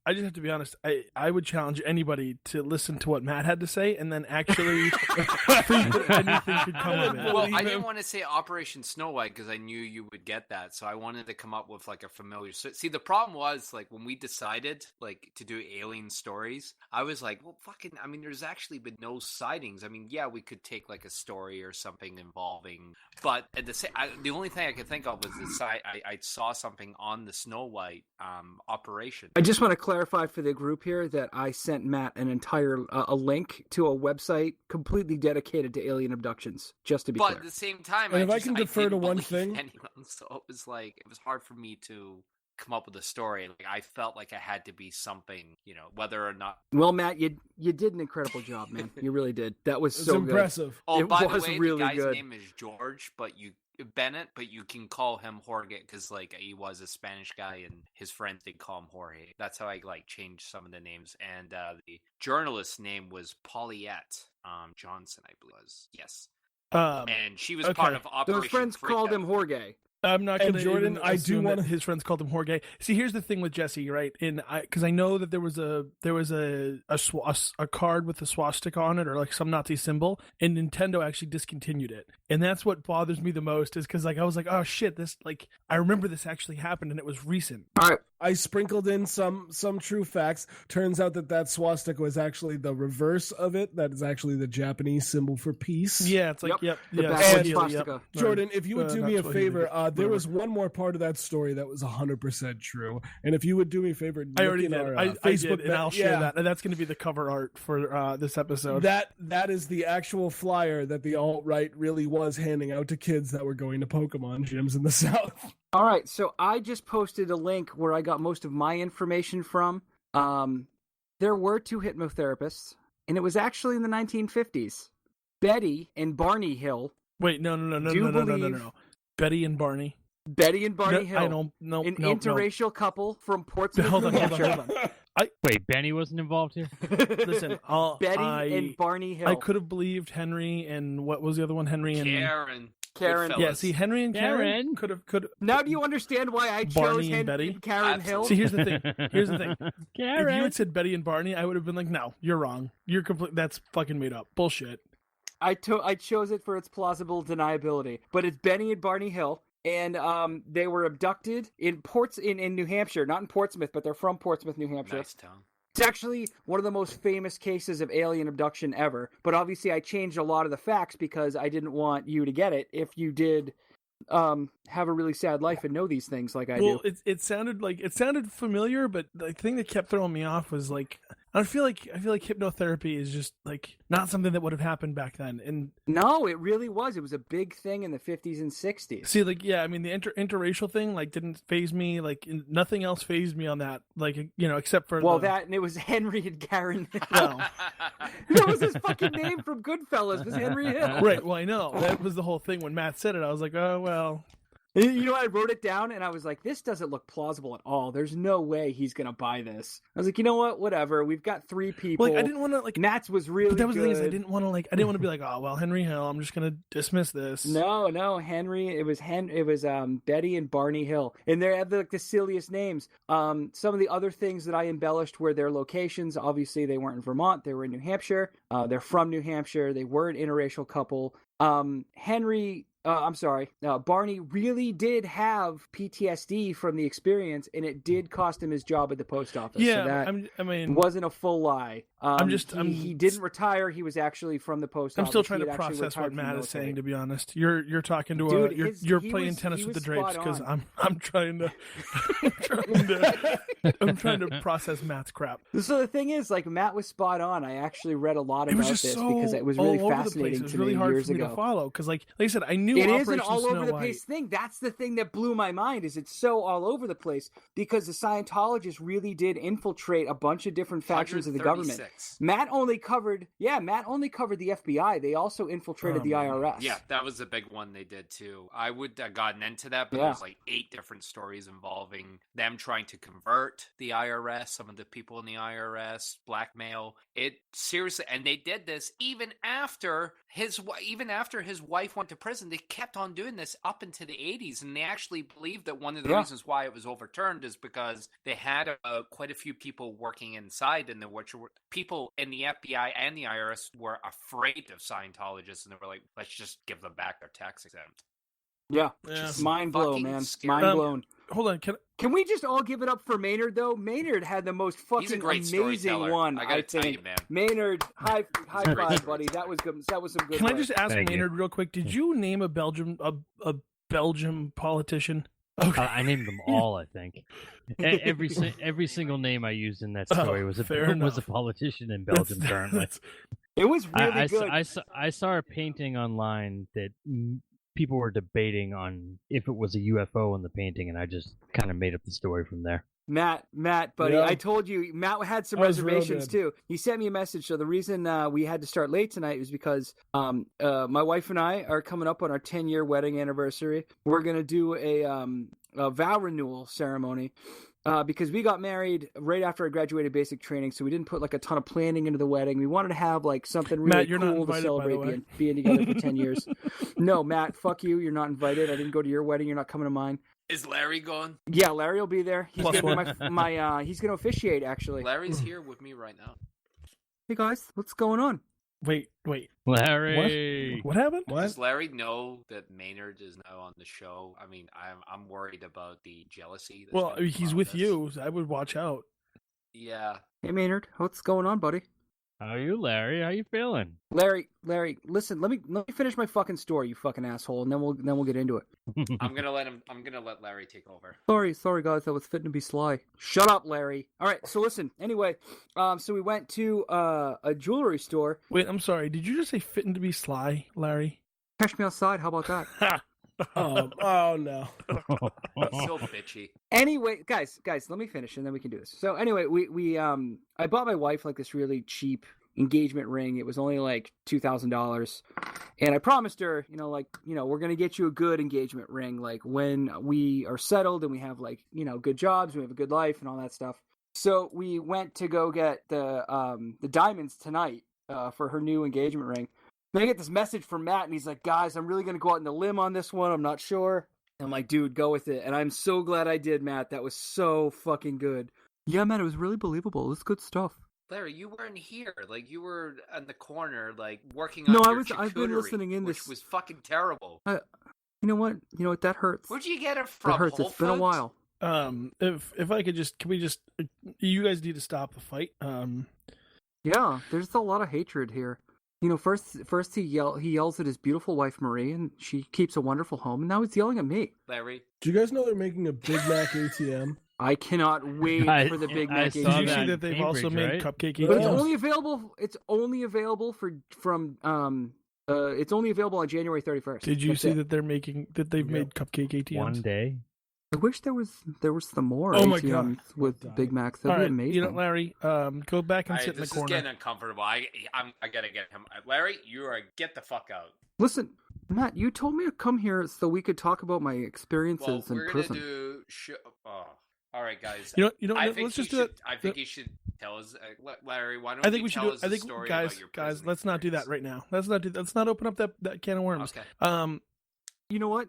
I would challenge anybody to listen to what Matt had to say and then actually think that anything could come of it. Well, I didn't want to say Operation Snow White because I knew you would get that, so I wanted to come up with like a familiar. See, the problem was like when we decided like to do alien stories, I was like, well, fucking. I mean, there's actually been no sightings. I mean, yeah, we could take like a story or something involving, but at the only thing I could think of was I saw something on the Snow White operation. I just want to clarify for the group here that I sent Matt an entire a link to a website completely dedicated to alien abductions. Just to be clear. But at the same time, and if I can defer to one thing, so it was hard for me to come up with a story. Like I felt like I had to be something, whether or not. Well, Matt, you did an incredible job, man. You really did. That was so impressive. Good. Oh, it by was the way, really the guy's good. name is George, but Bennett, but you can call him Jorge because like he was a Spanish guy and his friends did call him Jorge. That's how I like changed some of the names. And the journalist's name was Paulette Johnson, I believe was. Yes. And she was part of Operation Those friends called him Jorge. I'm not going to. Jordan, I do want his friends called him Jorge. See, here's the thing with Jesse, right? Because I know that there was a card with a swastika on it, or like some Nazi symbol, and Nintendo actually discontinued it. And that's what bothers me the most, is because like I was like, oh shit, this like I remember this actually happened, and it was recent. All right. I sprinkled in some true facts. Turns out that swastika was actually the reverse of it. That is actually the Japanese symbol for peace. Yeah, it's like The backwards swastika. Jordan, if you would do me a favor, there whatever. was one more part of that story that was 100% true. And if you would do me a favor, I already did. our, I did, and that- I'll share that. And that's going to be the cover art for this episode. That is the actual flyer that the alt-right really was handing out to kids that were going to Pokemon gyms in the South. All right, so I just posted a link where I got most of my information from. There were 2 hypnotherapists, and it was actually in the 1950s. Betty and Barney Hill. Wait, no. Betty and Barney. Betty and Barney Hill. I don't know. An interracial couple from Portsmouth, Hold New on. Hampshire. Wait, Benny wasn't involved here? Listen, Betty and Barney Hill. I could have believed Henry and what was the other one? Henry and Karen. Karen. Yeah, see, Henry and Karen could have. Now do you understand why I chose Barney Henry and Betty? and Karen Hill? See, here's the thing. If you Karen. had said Betty and Barney, I would have been like, no, you're wrong. You're complete. That's fucking made up. Bullshit. I chose it for its plausible deniability, but it's Benny and Barney Hill, and they were abducted in New Hampshire, not in Portsmouth, but they're from Portsmouth, New Hampshire. Nice town. It's actually one of the most famous cases of alien abduction ever, but obviously I changed a lot of the facts because I didn't want you to get it if you did have a really sad life and know these things like I do. Well, it sounded familiar, but the thing that kept throwing me off was like I feel like hypnotherapy is just like not something that would have happened back then. And no, it really was. It was a big thing in the 50s and 60s. See, like, yeah, I mean, the interracial thing like didn't faze me. Like nothing else fazed me on that. Like, you know, except for that, and it was Henry and Karen. Well, that was his fucking name from Goodfellas. Was Henry Hill? Right. Well, I know that was the whole thing. When Matt said it, I was like, oh well. You know, I wrote it down and I was like, this doesn't look plausible at all. There's no way he's going to buy this. I was like, you know what? Whatever. We've got 3 people. Like, I didn't want to, like, Nats was really but that was good. the thing is I didn't want to be like, oh, well, Henry Hill, I'm just going to dismiss this. No, Henry. It was Betty and Barney Hill. And they had like the silliest names. Some of the other things that I embellished were their locations. Obviously, they weren't in Vermont. They were in New Hampshire. They're from New Hampshire. They were an interracial couple. Barney really did have PTSD from the experience, and it did cost him his job at the post office. Yeah, so that wasn't a full lie. He didn't retire. He was actually from the post office. I'm still trying to process what Matt is saying. To be honest, you're talking to you're playing tennis with the drapes because I'm trying to I'm trying to process Matt's crap. So the thing is, like, Matt was spot on. I actually read a lot about this because it was really fascinating It was to really me hard years for me ago. to follow because, like I said, I knew it Operation is an all over the Snow place White. thing. That's the thing that blew my mind. Is it's so all over the place because the Scientologists really did infiltrate a bunch of different factions of the government. Matt only covered the FBI. They also infiltrated the IRS. Yeah, that was a big one they did too. I would have gotten into that, but there's like 8 different stories involving them trying to convert the IRS, some of the people in the IRS, blackmail. It seriously, and they did this even after his wife went to prison. They kept on doing this up into the 80s, and they actually believed that one of the reasons why it was overturned is because they had quite a few people working inside, and people in the FBI and the IRS were afraid of Scientologists, and they were like, let's just give them back their tax exempt. Yeah. Mind blown, man. Mind blown. Hold on, can we just all give it up for Maynard, though? Maynard had the most fucking amazing one, I think. Maynard, high five, buddy. That was good. That was some good Can work. I just ask Maynard real quick? Did you name a Belgium politician? Okay. I named them all, I think. Every single name I used in that story was a politician in Belgium currently. It was really good. I saw a painting online that people were debating on if it was a UFO in the painting, and I just kind of made up the story from there. Matt, buddy, Yeah. I told you Matt had some That was real reservations good. too. He sent me a message. So the reason we had to start late tonight was because my wife and I are coming up on our 10-year wedding anniversary. We're gonna do a vow renewal ceremony because we got married right after I graduated basic training, so we didn't put like a ton of planning into the wedding. We wanted to have like something really Matt, you're not cool to invited, by the celebrate way. being together for 10 years. No, Matt, fuck you. You're not invited. I didn't go to your wedding. You're not coming to mine. Is Larry gone? Yeah, Larry will be there. He's Plus gonna one. be my he's gonna officiate actually. Larry's here with me right now. Hey guys, what's going on? Wait. Larry. What happened? Does Larry know that Meynerhd is now on the show? I mean, I'm worried about the jealousy. That's Well, gonna he's come out with of this. you. So I would watch out. Yeah. Hey Maynard, what's going on, buddy? How are you, Larry? How you feeling? Larry, listen, let me finish my fucking story, you fucking asshole, and then we'll get into it. I'm gonna let Larry take over. Sorry guys, I was fitting to be sly. Shut up, Larry. Alright, so listen, anyway, so we went to a jewelry store. Wait, I'm sorry. Did you just say fitting to be sly, Larry? Catch me outside, how about that? Oh no. So bitchy. Anyway, guys, let me finish and then we can do this. So anyway, we I bought my wife like this really cheap engagement ring. It was only like $2,000. And I promised her, we're going to get you a good engagement ring like when we are settled and we have like, good jobs, we have a good life and all that stuff. So we went to go get the diamonds tonight for her new engagement ring. Then I get this message from Matt, and he's like, guys, I'm really going to go out on the limb on this one. I'm not sure. I'm like, dude, go with it. And I'm so glad I did, Matt. That was so fucking good. Yeah, man, it was really believable. It was good stuff. Larry, you weren't here. Like, you were in the corner, like, working on No, your I've been charcuterie, listening in which this. was fucking terrible. You know what? That hurts. Where'd you get it from? That hurts. Whole It's been a Foods? while. If I could can we just, you guys need to stop the fight. Yeah, there's a lot of hatred here. First he yells at his beautiful wife Marie, and she keeps a wonderful home, and now he's yelling at me. Larry, Do you guys know they're making a Big Mac ATM? I cannot wait for the Big Mac. saw Did you that see in that they've also Cambridge, made right? cupcake But it's Yeah. only available. It's only available it's only available on January 31st. Did you That's see it. that they've made cupcake ATMs? One day. I wish there was some more Oh my ATMs God. with Big Macs. All That'd right, be amazing. Larry, go back and sit in the this is corner. getting uncomfortable. I gotta get him. Larry, get the fuck out. Listen, Matt, you told me to come here so we could talk about my experiences Well, we're in gonna prison. do. All right, guys. You know. I think Let's just he do should, it. I think he should tell us, Larry. Why don't I think you we should tell do. us I the think, story guys, about your guys, prison let's not do that experience? right now. Let's not open up that can of worms. Okay. You know what?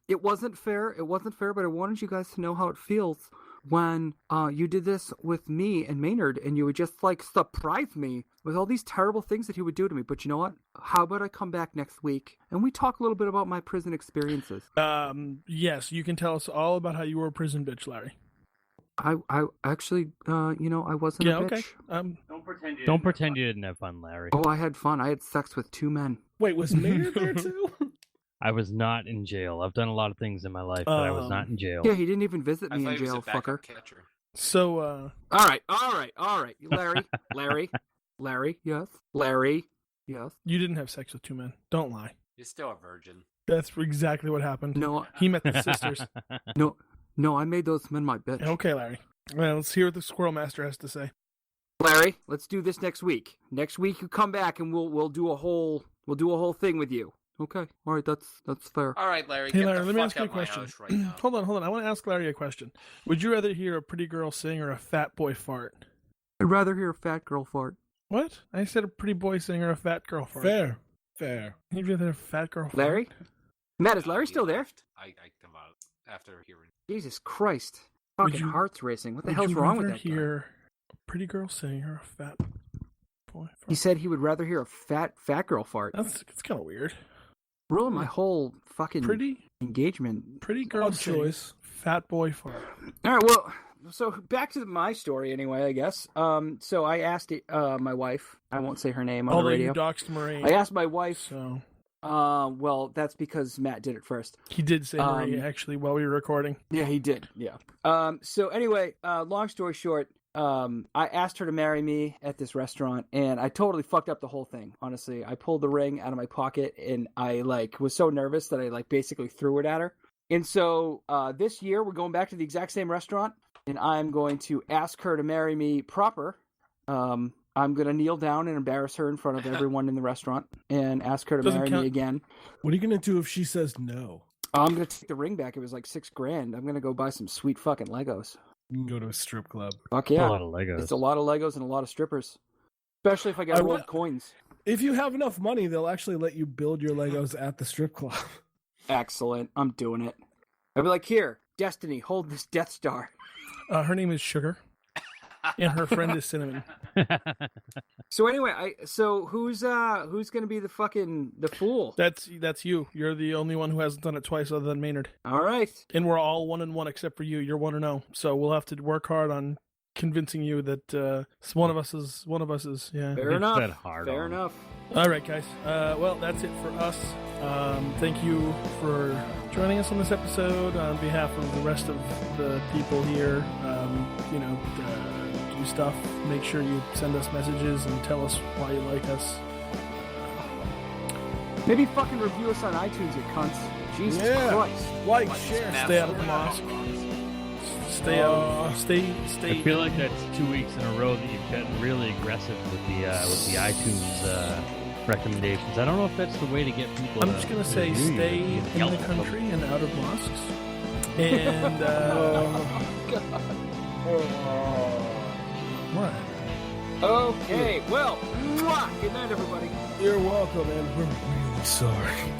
It wasn't fair. But I wanted you guys to know how it feels when you did this with me and Maynard, and you would just like surprise me with all these terrible things that he would do to me. But you know what? How about I come back next week and we talk a little bit about my prison experiences? Yes, you can tell us all about how you were a prison bitch, Larry. I actually, I wasn't Yeah. a Okay. bitch. Don't pretend you didn't have fun, Larry. Oh, I had fun. I had sex with 2 men. Wait, was Maynard there too? I was not in jail. I've done a lot of things in my life, but I was not in jaal. Yeah, he didn't even visit I me thought in he was jail, a backup fucker. catcher. So, All right. Larry, yes. Larry, yes. you didn't have sex with 2 men. Don't lie. You're still a virgin. That's exactly what happened. No, He met the sisters. no, I made those men my bitch. Okay, Larry. Well, let's hear what the Squirrel Master has to say. Larry, let's do this next week. Next week you come back and we'll do a whole thing with you. Okay. All right, that's fair. All right, Larry. Hey, get Larry, the let me fuck ask you a out my question. house right now. Hold on. I want to ask Larry a question. Would you rather hear a pretty girl sing or a fat boy fart? I'd rather hear a fat girl fart. What? I said a pretty boy sing or a fat girl fart. Fair. You'd rather a fat girl fart? Larry? Matt, is Larry He still there? left. I come out after hearing. Jesus Christ. Would Fucking you- heart's racing. What the Would hell's you wrong with rather that guy? hear a pretty girl sing or a fat boy fart? He said he would rather hear a fat girl fart. It's kind of weird. Ruined my whole fucking Pretty engagement. girl Odd sing, choice. fat boy fart. All right, well, so back to my story anyway, I guess. So I asked my wife, I won't say her name on Although the radio. you doxed Marie. I asked my wife, So well, that's because Matt did it first. he did say Marie actually while we were recording. Yeah, he did. Yeah. So anyway, long story short, I asked her to marry me at this restaurant, and I totally fucked up the whole thing. Honestly, I pulled the ring out of my pocket, and I was so nervous that I basically threw it at her. And so this year we're going back to the exact same restaurant. and I'm going to ask her to marry me proper. I'm going to kneel down and embarrass her in front of everyone in the restaurant and ask her to marry me again. What are you going to do if she says no? I'm going to take the ring back. It was like $6,000. I'm going to go buy some sweet fucking Legos. You can go to a strip club. Fuck yeah. A lot of Legos. It's a lot of Legos and a lot of strippers. Especially if I got rolled coins. If you have enough money, they'll actually let you build your Legos at the strip club. Excellent. I'm doing it. I'll be like, here, Destiny, hold this Death Star. Her name is Sugar. And her friend is Cinnamon. So anyway, who's going to be the fool? That's you. You're the only one who hasn't done it twice other than Meynerhd. All right. And we're all 1-1 except for you. You're 1-0. So we'll have to work hard on convincing you that one of us is. Yeah. Fair enough. Fair enough. All right, guys. Well, that's it for us. Thank you for joining us on this episode. On behalf of the rest of the people here, do stuff. Make sure you send us messages and tell us why you like us. Maybe fucking review us on iTunes, you cunts. Jesus Christ. Like, share. Stay out of the mosque. Stay out. Stay. I feel like that's 2 weeks in a row that you've gotten really aggressive with the iTunes recommendations. I don't know if that's the way to get people. I'm just gonna say, stay in the country and out of mosques. And what? Okay. Well, good night, everybody. You're welcome, and we're really sorry.